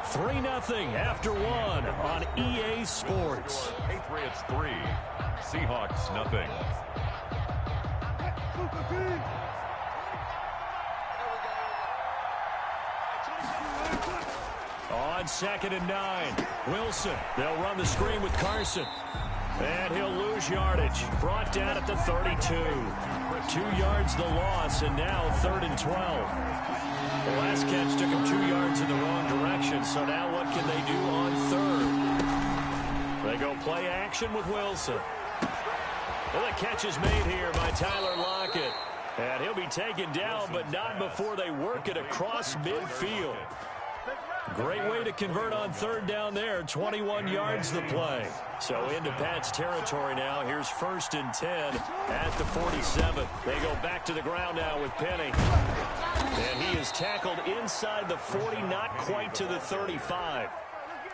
Three 3-0 after one on EA Sports. Patriots 3, Seahawks nothing. On 2nd and 9, Wilson. They'll run the screen with Carson. And he'll lose yardage. Brought down at the 32. 2 yards the loss, and now 3rd and 12. The last catch took him 2 yards in the wrong direction, so now what can they do on 3rd? They go play action with Wilson. Well, the catch is made here by Tyler Lockett. And he'll be taken down, but not before they work it across midfield. Great way to convert on 3rd down there. 21 yards the play. So into Pat's territory now. Here's 1st and 10 at the 47. They go back to the ground now with Penny. And he is tackled inside the 40, not quite to the 35.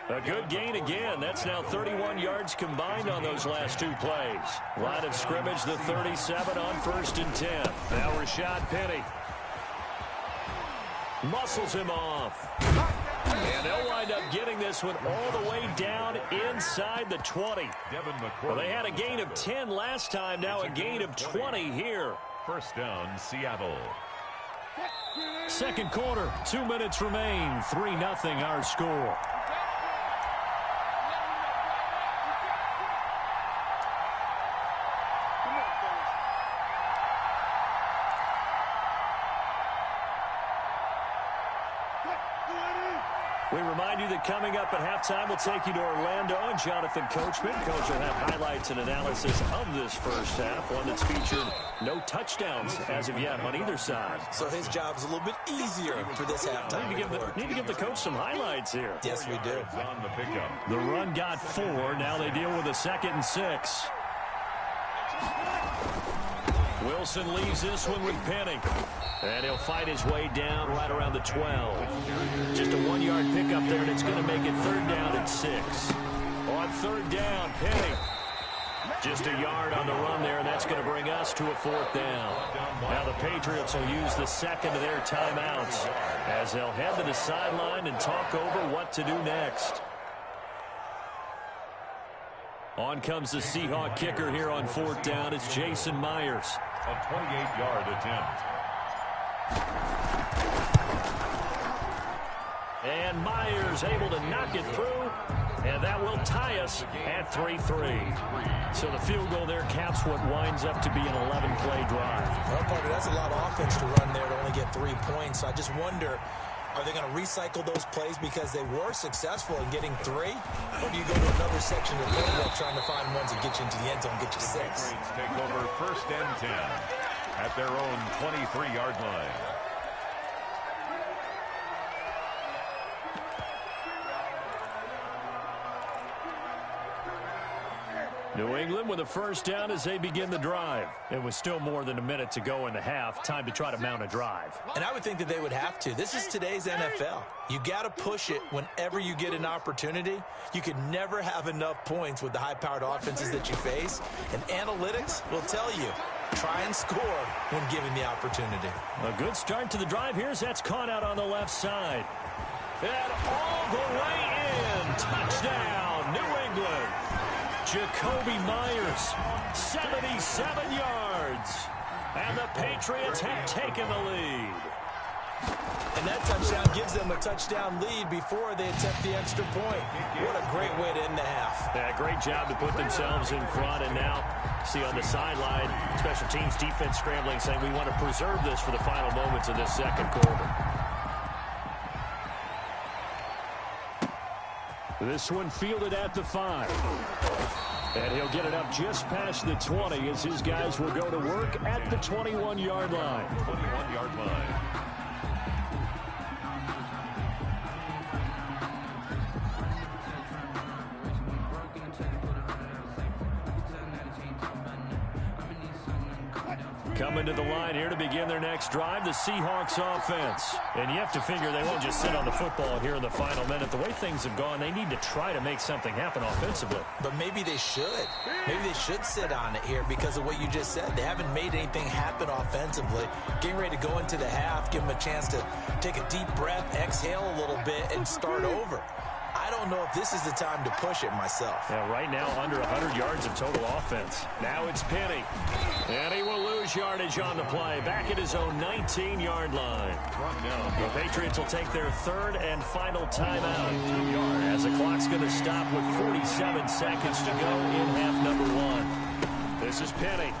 A good gain again. That's now 31 yards combined on those last 2 plays. Line of scrimmage, the 37 on 1st and 10. Now Rashad Penny muscles him off. And they'll wind up getting this one all the way down inside the 20. Well, they had a gain of 10 last time, now a gain of 20 here. 1st down, Seattle. 2nd quarter, 2 minutes remain. 3-0 our score. We remind you that coming up at halftime, we'll take you to Orlando and Jonathan Coachman. Coach will have highlights and analysis of this first half, one that's featured no touchdowns as of yet on either side. So his job's a little bit easier for this halftime. Need to give the coach some highlights here. Yes, we do. On the pickup. The run got 4. Now they deal with a 2nd and 6. Wilson leaves this one with Penny. And he'll fight his way down right around the 12. Just a 1-yard pickup there, and it's going to make it 3rd down and 6. On 3rd down, Penny. Just a yard on the run there, and that's going to bring us to a 4th down. Now the Patriots will use the 2nd of their timeouts as they'll head to the sideline and talk over what to do next. On comes the Seahawk kicker here on 4th down. It's Jason Myers. A 28-yard attempt. And Myers able to knock it through, and that will tie us at 3-3. So the field goal there caps what winds up to be an 11-play drive. Well, partner, that's a lot of offense to run there to only get 3 points. So I just wonder, are they going to recycle those plays because they were successful in getting 3? Or do you go to another section of the playbook trying to find ones that get you into the end zone and get you 6? Patriots take over 1st and 10 at their own 23-yard line. New England with a 1st down as they begin the drive. It was still more than a minute to go in the half. Time to try to mount a drive. And I would think that they would have to. This is today's NFL. You got to push it whenever you get an opportunity. You can never have enough points with the high-powered offenses that you face. And analytics will tell you, try and score when given the opportunity. A good start to the drive. Here's that's caught out on the left side. And all the way in. Touchdown, New England. Jacoby Myers, 77 yards. And the Patriots have taken the lead. And that touchdown gives them a touchdown lead before they attempt the extra point. What a great way to end the half. Yeah, great job to put themselves in front. And now, see on the sideline, special teams defense scrambling, saying we want to preserve this for the final moments of this second quarter. This one fielded at the 5. And he'll get it up just past the 20 as his guys will go to work at the 21-yard line. 21-yard line. Coming to the line here to begin their next drive, the Seahawks offense. And you have to figure they won't just sit on the football here in the final minute. The way things have gone, they need to try to make something happen offensively. But maybe they should. Maybe they should sit on it here because of what you just said. They haven't made anything happen offensively. Getting ready to go into the half, give them a chance to take a deep breath, exhale a little bit, and start over. I don't know if this is the time to push it myself. Yeah, right now under 100 yards of total offense. Now it's Penny. And he will lose yardage on the play. Back at his own 19-yard line. The Patriots will take their 3rd and final timeout. As the clock's going to stop with 47 seconds to go in half number 1. This is Penny.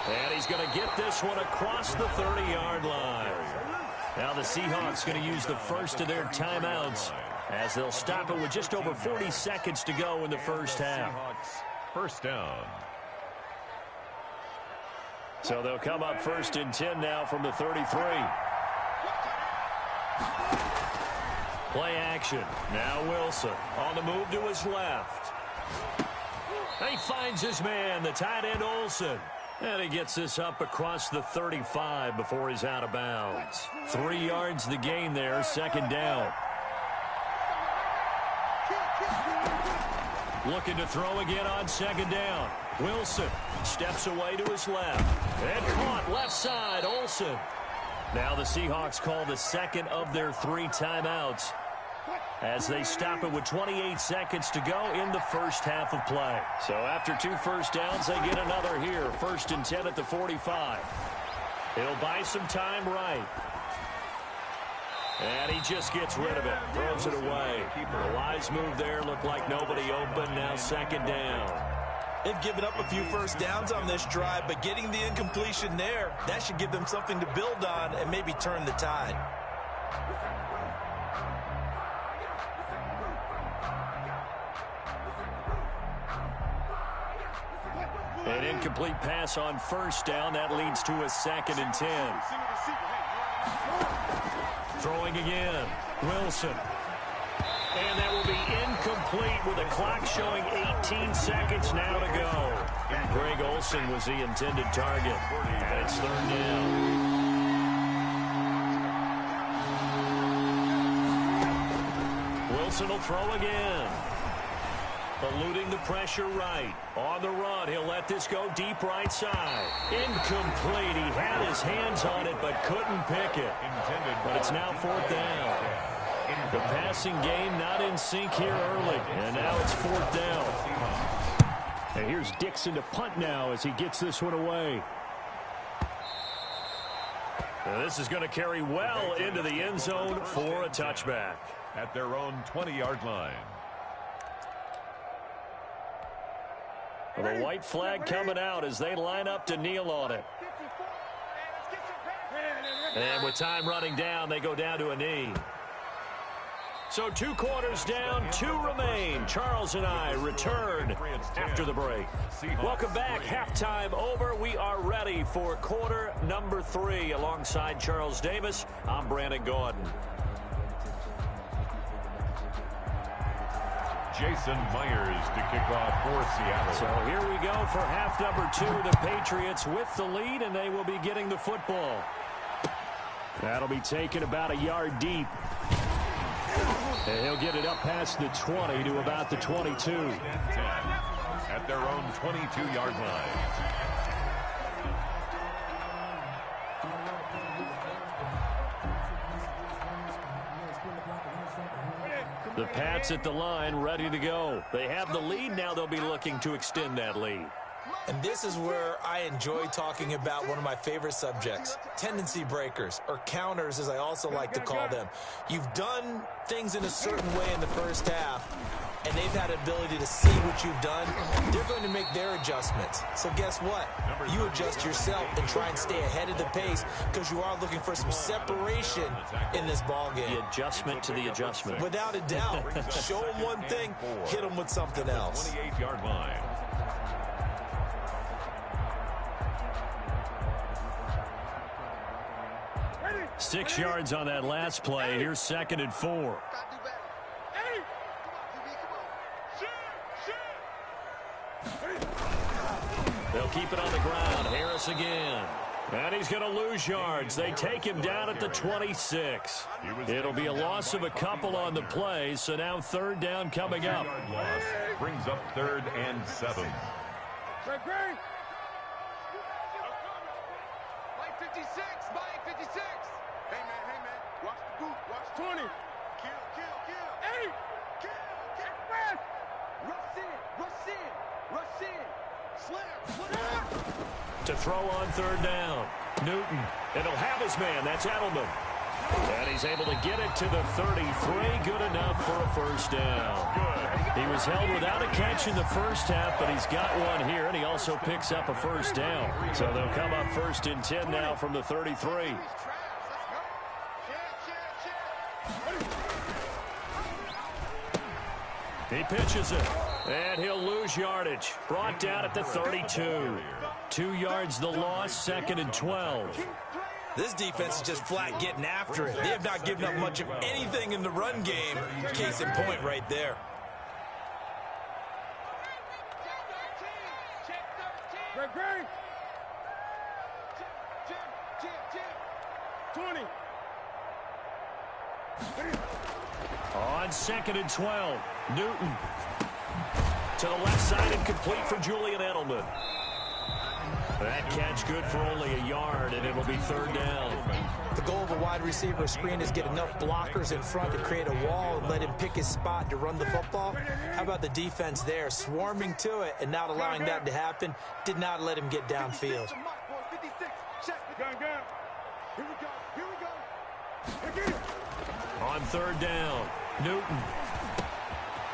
And he's going to get this one across the 30-yard line. Now the Seahawks going to use the first of their timeouts as they'll stop it with just over 40 seconds to go in the first half. 1st down. So they'll come up 1st and 10 now from the 33. Play action. Now Wilson on the move to his left. He finds his man, the tight end Olsen. And he gets this up across the 35 before he's out of bounds. 3 yards the gain there, 2nd down. Looking to throw again on 2nd down. Wilson steps away to his left. And caught left side, Olsen. Now the Seahawks call the 2nd of their 3 timeouts as they stop it with 28 seconds to go in the first half of play. So after 2 first downs, they get another here. 1st and 10 at the 45. He'll buy some time right. And he just gets rid of it. Throws it away. A wise move there. Looked like nobody open. Now 2nd down. They've given up a few first downs on this drive, but getting the incompletion there, that should give them something to build on and maybe turn the tide. An incomplete pass on 1st down. That leads to a 2nd and 10. Throwing again. Wilson. And that will be incomplete with the clock showing 18 seconds now to go. Greg Olsen was the intended target. And it's 3rd down. Wilson will throw again. Eluding the pressure right. On the run, he'll let this go deep right side. Incomplete. He had his hands on it but couldn't pick it. But it's now 4th down. The passing game not in sync here early. And now it's 4th down. And here's Dixon to punt now as he gets this one away. And this is going to carry well into the end zone for a touchback. At their own 20-yard line. The white flag coming out as they line up to kneel on it. And with time running down, they go down to a knee. So 2 quarters down, 2 remain. Charles and I return after the break. Welcome back. Halftime over. We are ready for quarter number 3. Alongside Charles Davis, I'm Brandon Gordon. Jason Myers to kick off for Seattle. So here we go for half number 2. The Patriots with the lead, and they will be getting the football. That'll be taken about a yard deep. And he'll get it up past the 20 to about the 22. 10 at their own 22-yard line. The Pats at the line, ready to go. They have the lead. Now they'll be looking to extend that lead. And this is where I enjoy talking about one of my favorite subjects, tendency breakers, or counters as I also like to call them. You've done things in a certain way in the first half, and they've had ability to see what you've done. They're going to make their adjustments. So guess what? You adjust yourself and try and stay ahead of the pace because you are looking for some separation in this ball game. The adjustment to the adjustment. Without a doubt. Show them one thing, hit them with something else. 28-yard line. Ready? 6 yards on that last play. Here's 2nd and 4. They'll keep it on the ground. Harris again. And he's going to lose yards. They take him down at the 26. It'll be a loss of a couple on the play, so now 3rd down coming up. Loss brings up 3rd and 7. Mike 56. Mike 56. Hey, man. Watch the boot. Watch 20. Kill. Hey. Kill. Rush in. Slam. To throw on 3rd down. Newton. And he'll have his man. That's Edelman. And he's able to get it to the 33. Good enough for a 1st down. He was held without a catch in the first half, but he's got one here, and he also picks up a 1st down. So they'll come up 1st and 10 now from the 33. He pitches it, and he'll lose yardage. Brought down at the 32. 2 yards the loss, 2nd and 12. This defense is just flat getting after it. They have not given up much of anything in the run game. Case in point right there. Greg. 20. On 2nd and 12, Newton to the left side and complete for Julian Edelman. That catch good for only a yard, and it'll be 3rd down. The goal of a wide receiver screen is get enough blockers in front to create a wall and let him pick his spot to run the football. How about the defense there, swarming to it and not allowing that to happen? Did not let him get downfield. On 3rd down, Newton.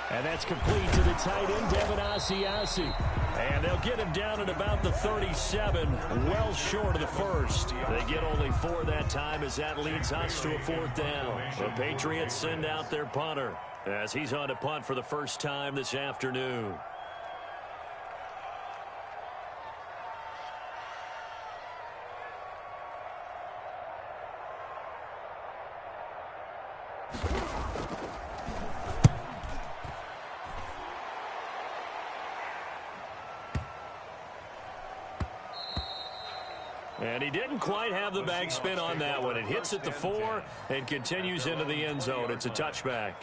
And that's complete to the tight end, Devin Asiasi. And they'll get him down at about the 37, well short of the 1st. They get only 4 that time as that leads us to a 4th down. The Patriots send out their punter as he's on to punt for the first time this afternoon. And he didn't quite have the bag spin on that one. It hits at the 4 and continues into the end zone. It's a touchback.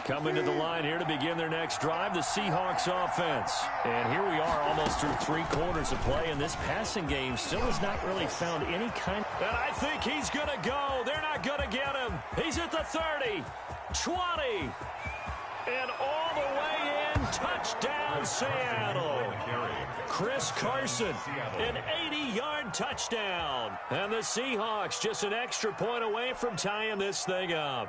Coming to the line here to begin their next drive, the Seahawks offense. And here we are almost through 3 quarters of play, and this passing game still has not really found any kind. And I think he's going to go. They're not going to get him. He's at the 30, 20, and all the way in. Touchdown, Seattle. Chris Carson, an 80-yard touchdown. And the Seahawks just an extra point away from tying this thing up.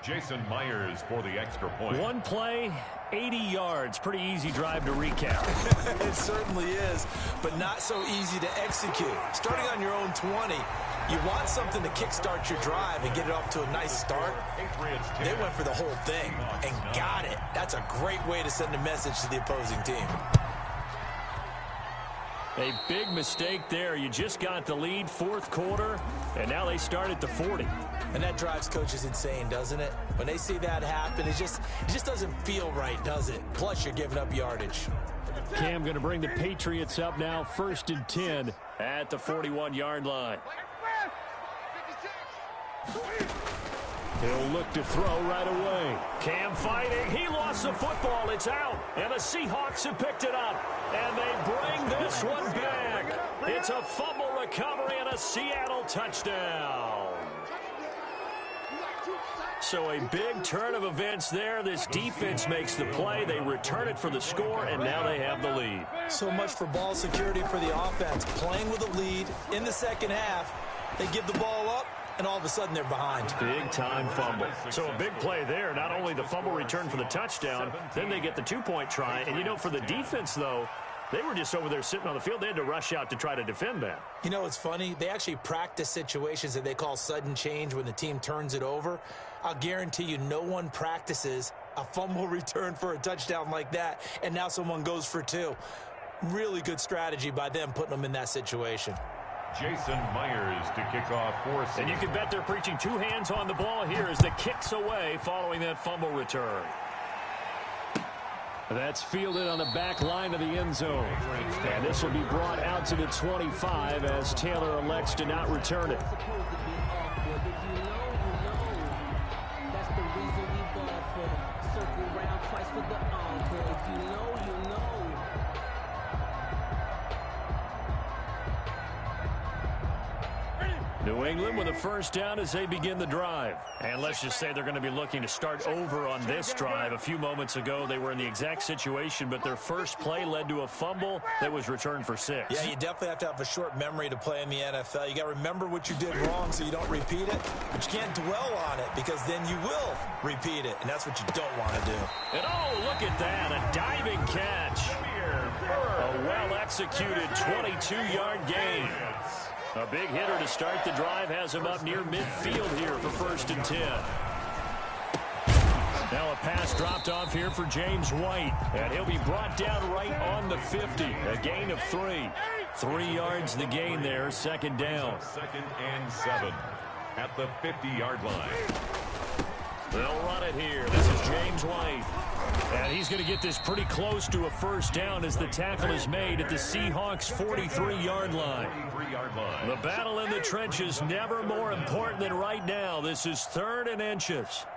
Jason Myers for the extra point. One play, 80 yards. Pretty easy drive to recap. It certainly is, but not so easy to execute. Starting on your own 20, you want something to kickstart your drive and get it off to a nice start. They went for the whole thing and got it. That's a great way to send a message to the opposing team. A big mistake there. You just got the lead, fourth quarter, and now they start at the 40. And that drives coaches insane, doesn't it? When they see that happen, it just doesn't feel right, does it? Plus, you're giving up yardage. Cam going to bring the Patriots up now, 1st and 10 at the 41-yard line. He'll look to throw right away. Cam fighting. He lost the football. It's out. And the Seahawks have picked it up. And they bring this one back. It's a fumble recovery and a Seattle touchdown. So a big turn of events there. This defense makes the play. They return it for the score, and now they have the lead. So much for ball security for the offense. Playing with a lead in the second half. They give the ball up, and all of a sudden they're behind. Big-time fumble. So a big play there. Not only the fumble return for the touchdown, then they get the two-point try. And, you know, for the defense, though, they were just over there sitting on the field. They had to rush out to try to defend that. You know, it's funny. They actually practice situations that they call sudden change when the team turns it over. I'll guarantee you no one practices a fumble return for a touchdown like that, and now someone goes for two. Really good strategy by them putting them in that situation. Jason Myers to kick off for Seattle. And you can bet they're preaching two hands on the ball here as the kick's away following that fumble return. That's fielded on the back line of the end zone. And this will be brought out to the 25 as Taylor elects to not return it. New England with a first down as they begin the drive. And let's just say they're going to be looking to start over on this drive. A few moments ago, they were in the exact situation, but their first play led to a fumble that was returned for 6. Yeah, you definitely have to have a short memory to play in the NFL. You got to remember what you did wrong so you don't repeat it, but you can't dwell on it because then you will repeat it, and that's what you don't want to do. And oh, look at that, a diving catch. A well-executed 22-yard gain. A big hitter to start the drive has him up near midfield here for 1st and 10. Now a pass dropped off here for James White, and he'll be brought down right on the 50. A gain of 3. 3 yards the gain there, 2nd down. 2nd and 7 at the 50-yard line. They'll run it here. This is James White. And he's going to get this pretty close to a first down as the tackle is made at the Seahawks' 43-yard line. The battle in the trenches never more important than right now. This is 3rd and inches.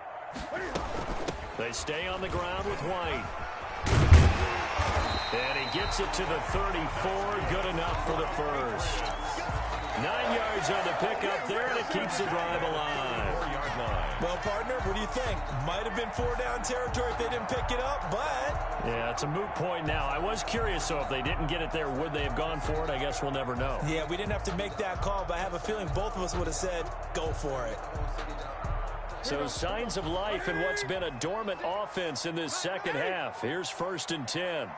They stay on the ground with White. And he gets it to the 34. Good enough for the first. 9 yards on the pickup there, and it keeps the drive alive. Well, partner, what do you think? Might have been 4-down territory if they didn't pick it up, but... Yeah, it's a moot point now. I was curious, so if they didn't get it there, would they have gone for it? I guess we'll never know. Yeah, we didn't have to make that call, but I have a feeling both of us would have said, go for it. So signs of life in what's been a dormant offense in this second half. Here's 1st and 10. Hey,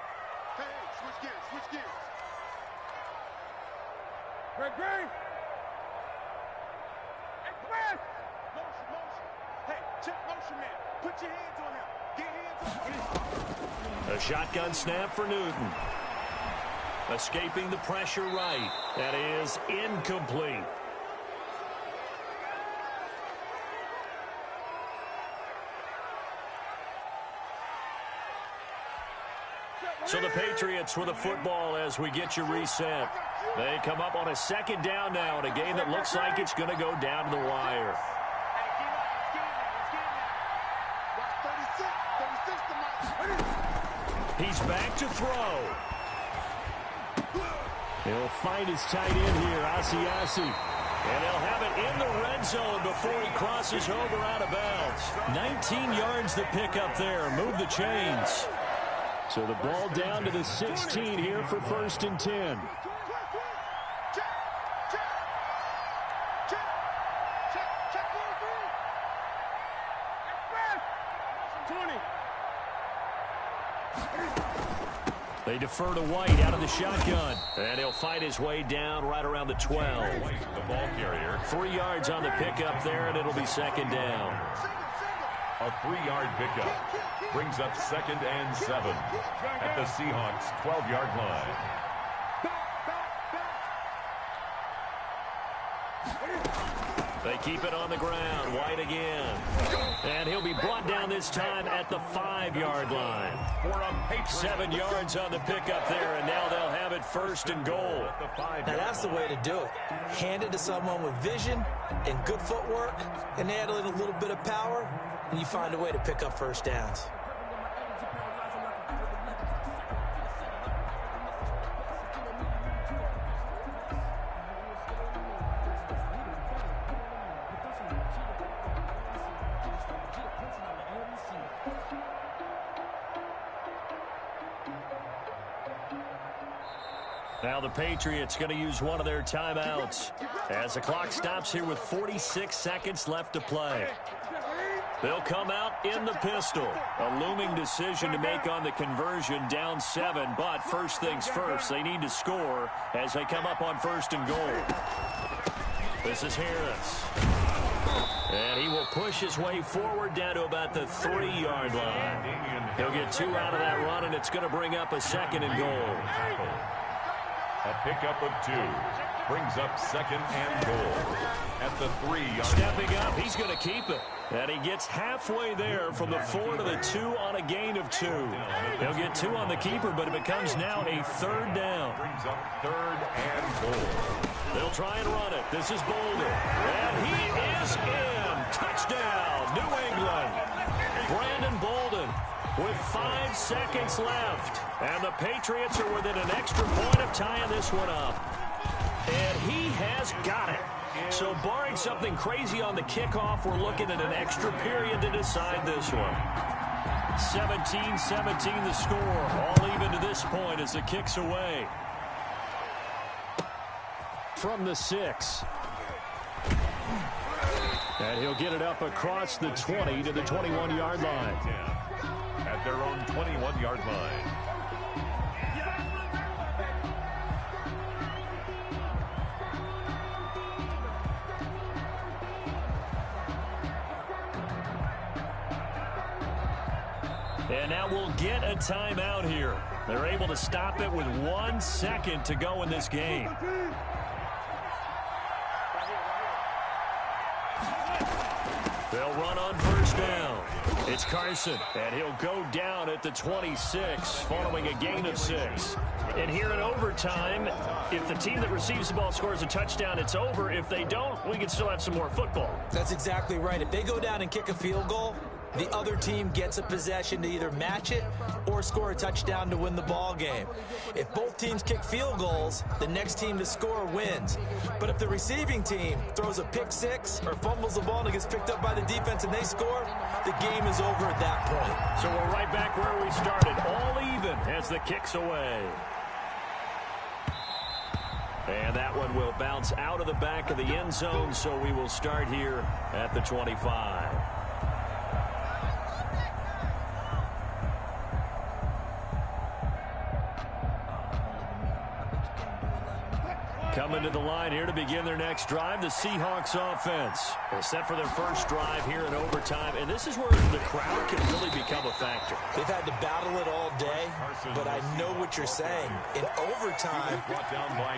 switch gears, switch gears. Greg. Hey, Chris! Motion. Hey, check motion, man. Put your hands on him. Get hands on him. A shotgun snap for Newton. Escaping the pressure right. That is incomplete. So the Patriots with a football as we get you reset. They come up on a 2nd down now in a game that looks like it's going to go down to the wire. He's back to throw. He'll find his tight end here, Asiasi. And they'll have it in the red zone before he crosses over out of bounds. 19 yards to pick up there. Move the chains. So the ball down to the 16 here for 1st and 10. They defer to White out of the shotgun. And he'll fight his way down right around the 12. White, the ball carrier. 3 yards on the pickup there, and it'll be second down. A 3-yard pickup brings up 2nd and 7 at the Seahawks' 12-yard line. They keep it on the ground. White again. And he'll be brought down this time at the 5-yard line. 7 yards on the pickup there, and now they'll have it 1st and goal. Now that's the way to do it. Hand it to someone with vision and good footwork, and add in a little bit of power, and you find a way to pick up first downs. Now the Patriots going to use one of their timeouts as the clock stops here with 46 seconds left to play. They'll come out in the pistol. A looming decision to make on the conversion, down 7, but first things first, they need to score as they come up on 1st and goal. This is Harris. And he will push his way forward down to about the 3-yard line. He'll get 2 out of that run, and it's going to bring up a 2nd and goal. A pickup of 2 brings up 2nd and goal at the 3-yard. Stepping up, he's going to keep it. And he gets halfway there from the 4 to the 2 on a gain of 2. He'll get 2 on the keeper, but it becomes now a 3rd down. Brings up 3rd and goal. They'll try and run it. This is Bolden. And he is in. Touchdown, New England. Brandon Bolden with 5 seconds left. And the Patriots are within an extra point of tying this one up. And he has got it. So barring something crazy on the kickoff, we're looking at an extra period to decide this one. 17-17 the score. All even to this point as the kick's away. From the 6. And he'll get it up across the 20 to the 21-yard line. At their own 21-yard line. And now we'll get a timeout here. They're able to stop it with 1 second to go in this game. They'll run on 1st down. It's Carson, and he'll go down at the 26 following a gain of 6. And here in overtime, if the team that receives the ball scores a touchdown, it's over. If they don't, we can still have some more football. That's exactly right. If they go down and kick a field goal, the other team gets a possession to either match it or score a touchdown to win the ball game. If both teams kick field goals, the next team to score wins. But if the receiving team throws a pick 6 or fumbles the ball and it gets picked up by the defense and they score, the game is over at that point. So we're right back where we started, all even as the kick's away. And that one will bounce out of the back of the end zone, so we will start here at the 25. Coming to the line here to begin their next drive, the Seahawks offense. They're set for their first drive here in overtime, and this is where the crowd can really become a factor. They've had to battle it all day, but I know what you're saying. In overtime,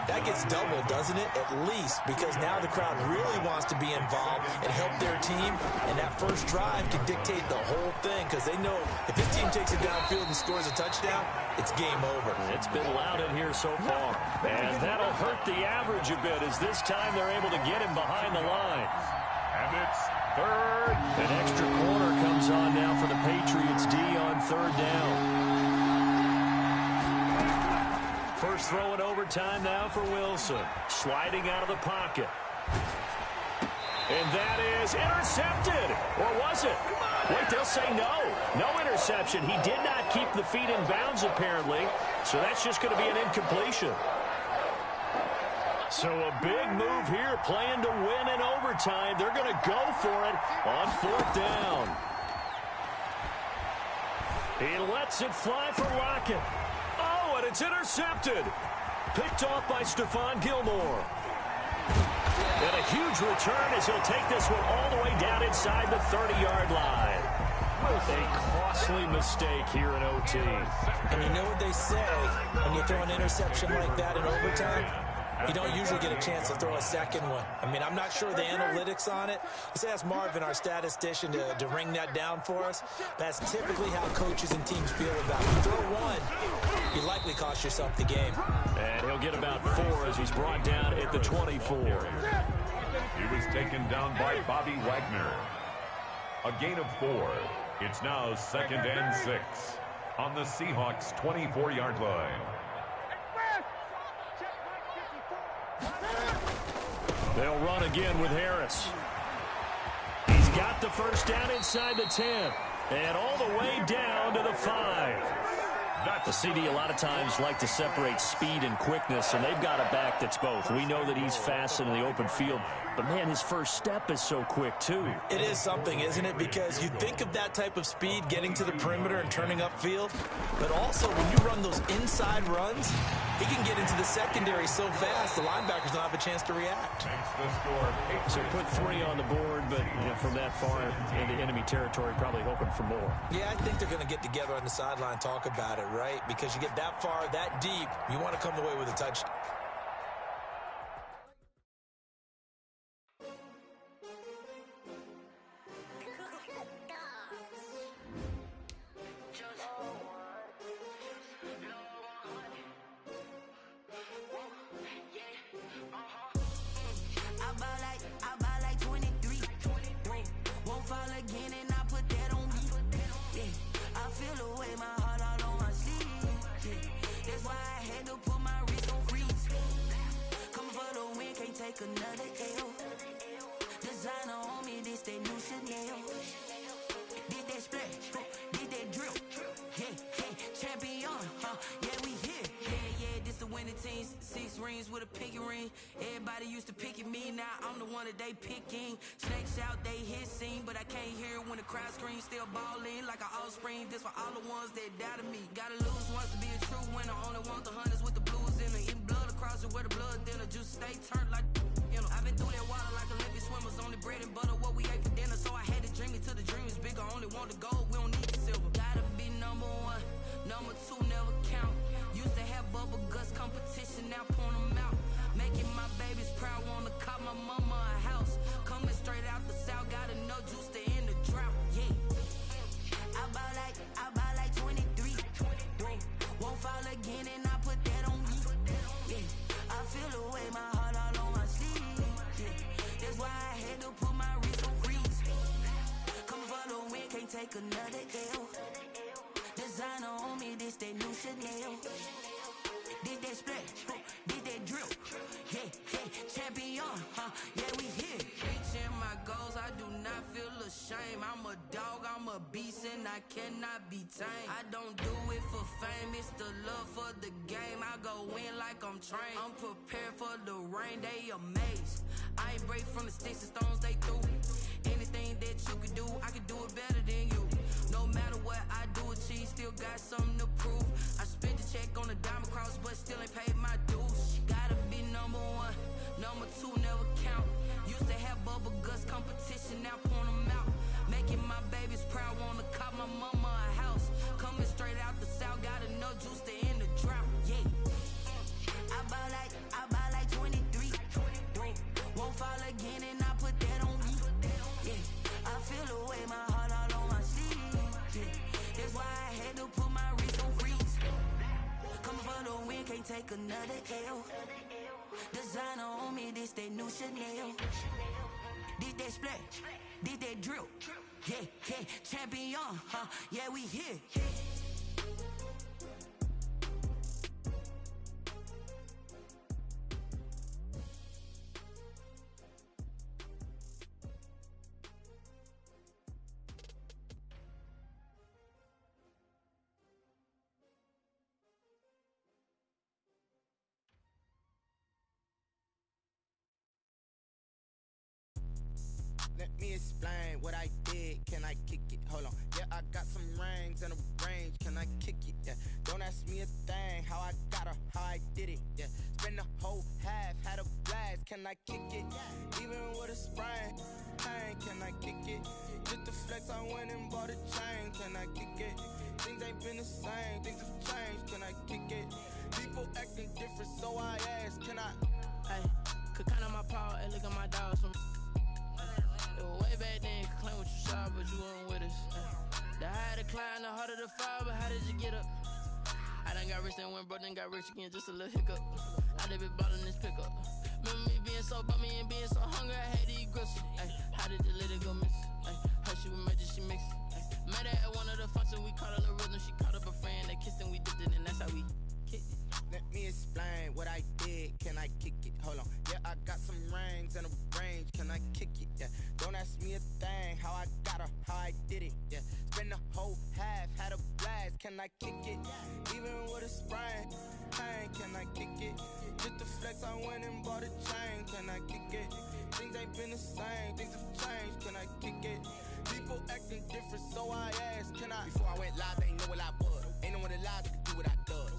that gets doubled, doesn't it? At least, because now the crowd really wants to be involved and help their team, and that first drive can dictate the whole thing, because they know if this team takes it downfield and scores a touchdown, it's game over. It's been loud in here so far, and that'll hurt the average a bit as this time they're able to get him behind the line. And it's 3rd. An extra corner comes on now for the Patriots D on 3rd down. First throw in overtime now for Wilson. Sliding out of the pocket. And that is intercepted. Or was it? Wait, they'll say no. No interception. He did not keep the feet in bounds, apparently. So that's just going to be an incompletion. So a big move here, playing to win in overtime. They're going to go for it on 4th down. He lets it fly for Lockett. Oh, and it's intercepted. Picked off by Stephon Gilmore. And a huge return as he'll take this one all the way down inside the 30-yard line. A costly mistake here in OT. And you know what they say, when you throw an interception like that in overtime, you don't usually get a chance to throw a second one. I mean, I'm not sure the analytics on it. Let's ask Marvin, our statistician, to ring that down for us. That's typically how coaches and teams feel about it. You throw one, you likely cost yourself the game. And he'll get about 4 as he's brought down at the 24. He was taken down by Bobby Wagner. A gain of 4. It's now 2nd and 6 on the Seahawks' 24-yard line. They'll run again with Harris. He's got the first down inside the 10. And all the way down to the 5. The CD a lot of times like to separate speed and quickness, and they've got a back that's both. We know that he's fast in the open field, but, man, his first step is so quick, too. It is something, isn't it? Because you think of that type of speed getting to the perimeter and turning upfield, but also when you run those inside runs, he can get into the secondary so fast the linebackers don't have a chance to react. So put 3 on the board, but from that far into enemy territory, probably hoping for more. Yeah, I think they're going to get together on the sideline and talk about it, right? Because you get that far, that deep, you want to come away with a touchdown. Another L. Designer on me, this that new Chanel. Did that splash, did that drip. Yeah, champion, yeah, we here. Yeah, this the winning team. 6 rings with a pinky ring. Everybody used to pick at me, now I'm the one that they picking. Snakes out, they hissing, but I can't hear when the crowd screams. Still balling like an offspring. This for all the ones that doubted me. Gotta lose once to be a true winner. Only want the hunters with the blues in it. Eating blood across it where the blood dinner. Juice stay turned like. I've been through that water like Olympic swimmers. Only bread and butter, what we ate for dinner. So I had to dream it till the dream is bigger. Only want the gold, we don't need the silver. Gotta be number 1, number 2 never count. Used to have bubble guts competition, now point them out. Making my babies proud, wanna call my mama a house. Coming straight out the south, gotta know juice to end the drought. Yeah, I buy like 23. Won't fall again and I put that on me. Yeah, I feel the way my heart all on my sleeve. That's why I had to put my wrist on freeze. Coming for the win, can't take another L. Designer on me, this that new Chanel. Did that splash, did that drip. Yeah, champion, yeah, we here. Reaching my goals, I do not feel ashamed. I'm a dog, I'm a beast, and I cannot be tamed. I don't do it for fame, it's the love for the game. I go in like I'm trained. I'm prepared for the rain, they amazed. I ain't break from the sticks and stones they threw. Anything that you could do, I could do it better than you. No matter what I do, achieve, still got something to prove. I spent the check on the diamond cross, but still ain't paid my dues. Gotta be number 1, number 2 never count. Used to have bubble guts competition, now point them out. Making my babies proud, wanna call my mama a house. Coming straight out the south, gotta know juice to end the drought. Yeah, I buy like 23. Won't fall again and I put that on me. Yeah, I feel the way my heart all on my sleeve. Yeah, that's why I had to put my wrist on freeze. Coming for the win, can't take another L. Designer on me, this that new Chanel. Did that splash, did that drip. Yeah, champion, yeah, we here. Let me me explain what I did. Can I kick it? Hold on. Yeah, I got some rings and a range. Can I kick it? Yeah. Don't ask me a thing. How I got her, how I did it. Yeah. Spend the whole half, had a blast. Can I kick it? Even with a sprain. Pain, can I kick it? Just the flex, I went and bought a chain. Can I kick it? Things ain't been the same. Things have changed. Can I kick it? People acting different, so I ask. Can I? Hey, could count on my power, and look at my dogs from. It was way back then, could claim what you saw, but you weren't with us. The higher the climb, the harder the fall, but how did you get up? I done got rich and went broke, then got rich again, just a little hiccup. I done been ballin' this pickup. Remember me being so bummy and being so hungry, I had to eat gristle. Ay, how did the lady go miss? Ay, her she was magic, she mixed. Met her at one of the functions, we caught a little rhythm, she caught up a friend, they kissed and we dipped it, and that's how we kicked it. Let me explain what I did. Can I kick it? Hold on. Yeah, I got some rings and a range. Can I kick it? Yeah. Don't ask me a thing. How I got her, how I did it. Yeah. Spend the whole half, had a blast. Can I kick it? Even with a sprain. Pain, can I kick it? Just the flex, I went and bought a chain. Can I kick it? Things ain't been the same. Things have changed. Can I kick it? People acting different, so I asked. Can I? Before I went live, they ain't know what I was. Ain't no one alive that could do what I does.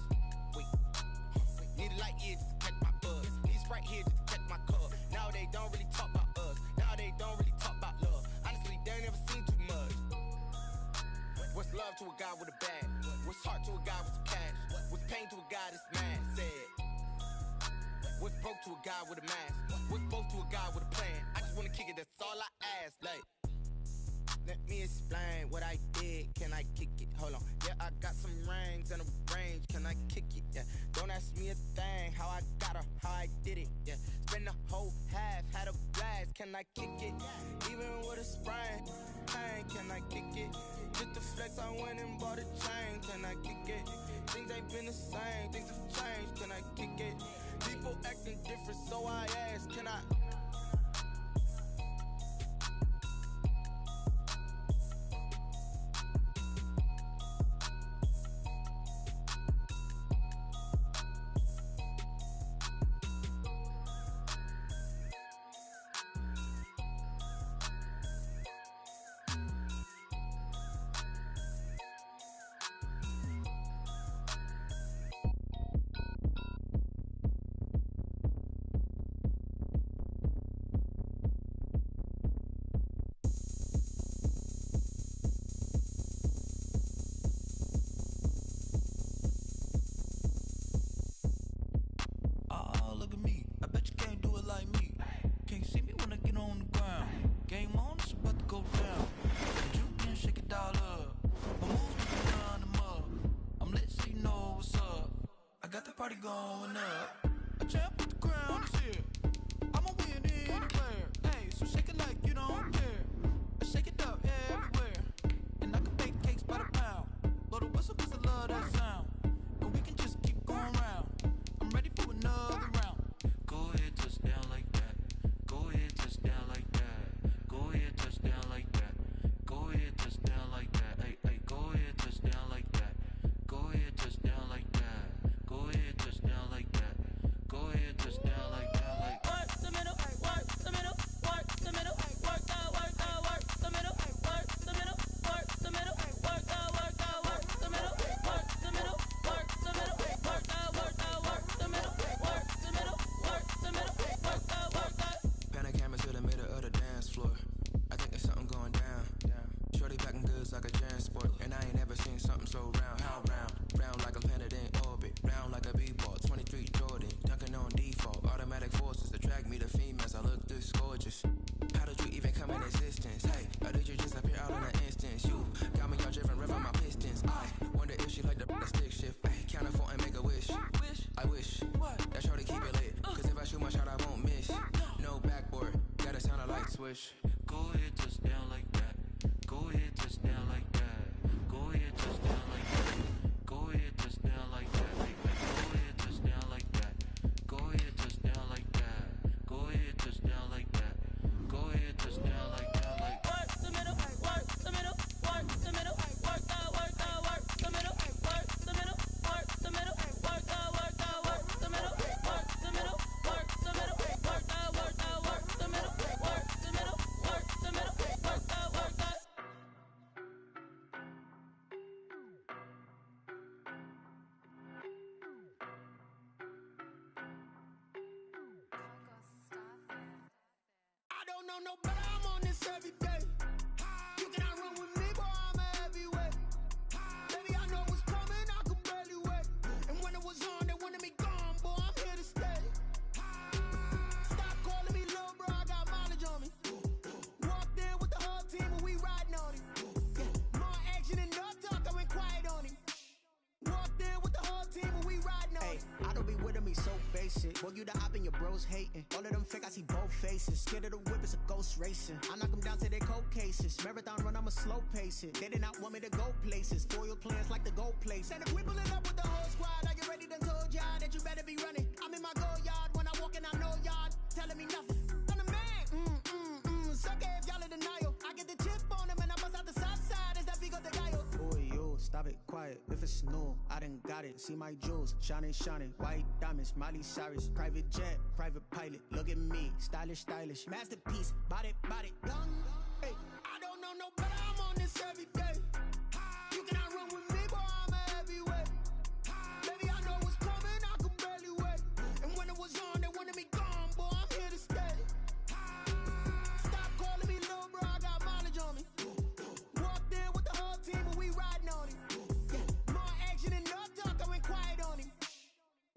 Need a light here just to catch my buzz. Need Sprite here just to catch my cup. Now they don't really talk about us. Now they don't really talk about love. Honestly, they ain't never seen too much. What's love to a guy with a bag? What's heart to a guy with some cash? What's pain to a guy that's mad? Said. What's broke to a guy with a mask? What's both to a guy with a plan? I just wanna kick it, that's all I ask. Like, let me explain what I did. Can I kick it? Hold on. Yeah, I got some rings and a range. Can I kick it? Yeah. Don't ask me a thing. How I got her, how I did it. Yeah. Spend the whole half, had a blast. Can I kick it? Even with a sprain. Pain, can I kick it? Just the flex, I went and bought a chain. Can I kick it? Things ain't been the same. Things have changed. Can I kick it? People acting different, so I ask. Can I? Party going up. A champ with the crown is here. I'ma win anywhere. Hey, so shake it like you don't care. I shake it up everywhere. And I can bake cakes by the pound. Blow the whistle cause I love that sound. And we can just keep going round. I'm ready for another round. Go ahead, touch down like that. Go ahead, touch down like that. Go ahead, touch down like that. Go ahead, touch down like that. Hey, hey, go ahead, touch down like that. Go ahead, touch down like that. Go ahead, touch down like that. Go ahead, touch down like that. Like work the middle, work the middle, work the middle, work the middle, work the middle, work the middle, work the middle, work the middle, work the middle, work the middle, work the middle, work the middle, work the. Pan a camera to the middle of the dance floor. I think there's something going down. Shorty packing goods like a transport, and I ain't never seen something so round. How round? Round like a planet in orbit, round like a b-ball. 23 Jordan, dunking on default. Automatic forces attract me to females. I look this gorgeous. How did you even come in existence? Hey, or did you just appear out in an instance? You got me all driven, revving my pistons. I wonder if she like the stick shift. Ay, count a four and make a wish. I wish that shorty keep it lit. Cause if I shoot my shot, I won't miss. No backboard, gotta sound a light switch. Go ahead, touch down like that. Go ahead, touch down like that. Go ahead, touch down like that. Go ahead, touch down like that. Go ahead, touch down like that. Go ahead, touch down like that. Go ahead, touch down like that. Go ahead, touch down like that. Like work the middle, work the middle, work the middle, work the middle, work the middle, work the middle, work the middle, work the middle, work the middle, work the middle, work the middle, work the middle, work the middle, work the middle, know no better, I'm on this every day. You cannot run with me, boy, I'm a heavyweight. Baby, I know what's coming, I could barely wait. And when it was on, they wanted me gone, boy, I'm here to stay. Stop calling me little bro, I got mileage on me. Walked in with the whole team and we riding on it. Yeah, more action and no talk, I went quiet on him. Walked in with the whole team and we riding on it. I don't be with me so basic. Boy, you the op and your bros hating. All of them fake, I see both faces. Scared of the whip, it's a ghost racing. I knock them down to their cold cases. Marathon run, I'ma slow pace it. They did not want me to go places. Foil plans like the go place. And if we pulling up with the whole squad, are you ready? Done told y'all that you better be running. I'm in my go yard. When I walk in, I know y'all telling me nothing. I'm the man. Suck it if y'all in denial. I get the chip on him and I bust out the south side. Is that Vigo the guy? Boy, yo, stop it, quiet. If it's new, I done got it. See my jewels, shining, shining. White diamonds, Miley Cyrus. Private jet, private pilot. Look at me, stylish, stylish. Masterpiece, body, done. Hey, I don't know no better. I'm on this every day. You cannot run with me, boy, I'm a heavyweight. Baby, I know what's coming, I could barely wait. And when it was on, they wanted me gone, boy, I'm here to stay. Stop calling me little bro, I got mileage on me. Walked in with the whole team and we riding on it. Yeah, more action and no talk, I went quiet on him.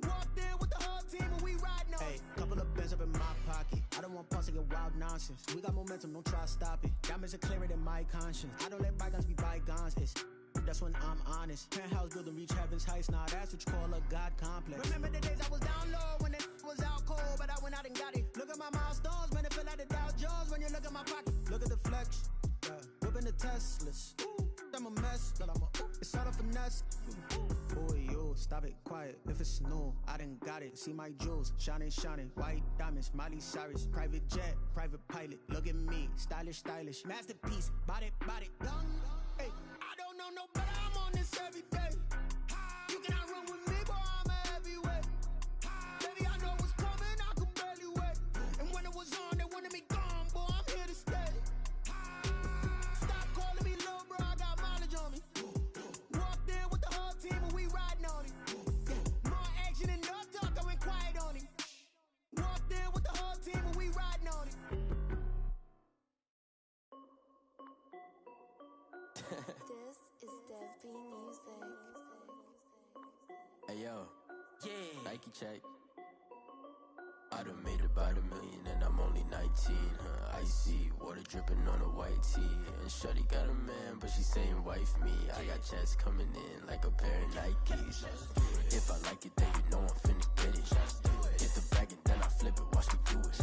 Walked in with the whole team and we riding on it. Hey, couple of bands up in my pocket. I don't want pause to get wild nonsense. We got momentum, don't try to stop it. Diamonds are clearer than my conscience. I don't let bygones be bygones. That's when I'm honest. Penthouse building, reach heaven's heights. Now that's what you call a God complex. Remember the days I was down low when it was out cold, but I went out and got it. Look at my milestones, man, it feel like the Dow Jones when you look at my pocket. Look at the flex, whipping the Teslas. I'm a mess, but it's all a finesse. Boy, yo, stop it, quiet. If it's new, I done got it. See my jewels, shining, shining. White diamonds, Miley Cyrus. Private jet, private pilot. Look at me, stylish, stylish. Masterpiece, body, done. Hey, I don't know no better. I'm on this every day. You cannot run with me, boy, I'm a heavyweight. Baby, I know what's coming, I could barely wait. And when it was on, they wanted me gone, boy, I'm here to stay. Stop calling me little bro, I got mileage on me. Walked in with the whole team and we riding on it. Yeah, more action and no talk, I went quiet on him. Walked in with the whole team and we riding on it. This is Dev B Music. Hey yo, yeah, Nike check. I done made about $1 million and I'm only 19, icy, water dripping on a white tee. And shawty got a man, but she saying wife me. I got checks coming in like a pair of Nikes. If I like it, then you know I'm finna get it. Get the bag and then I flip it, watch me do it.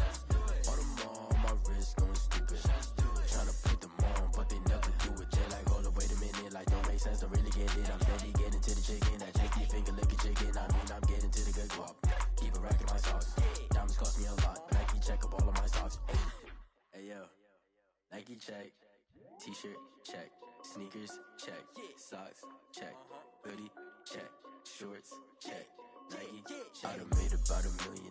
All them on my wrist going stupid. Tryna put them on, but they never do it. Jay like, hold up, wait a minute, like don't make sense, don't really get it. I'm steady getting to the chicken, that jakey finger licking chicken. I mean, I'm getting to the good guap. Keep a rack in my sauce. Diamonds cost me a lot. Nike check up all of my socks. Hey yo, Nike check. T-shirt check. Sneakers check. Socks check. Hoodie check. Shorts check. Nike check. I done made about $1 million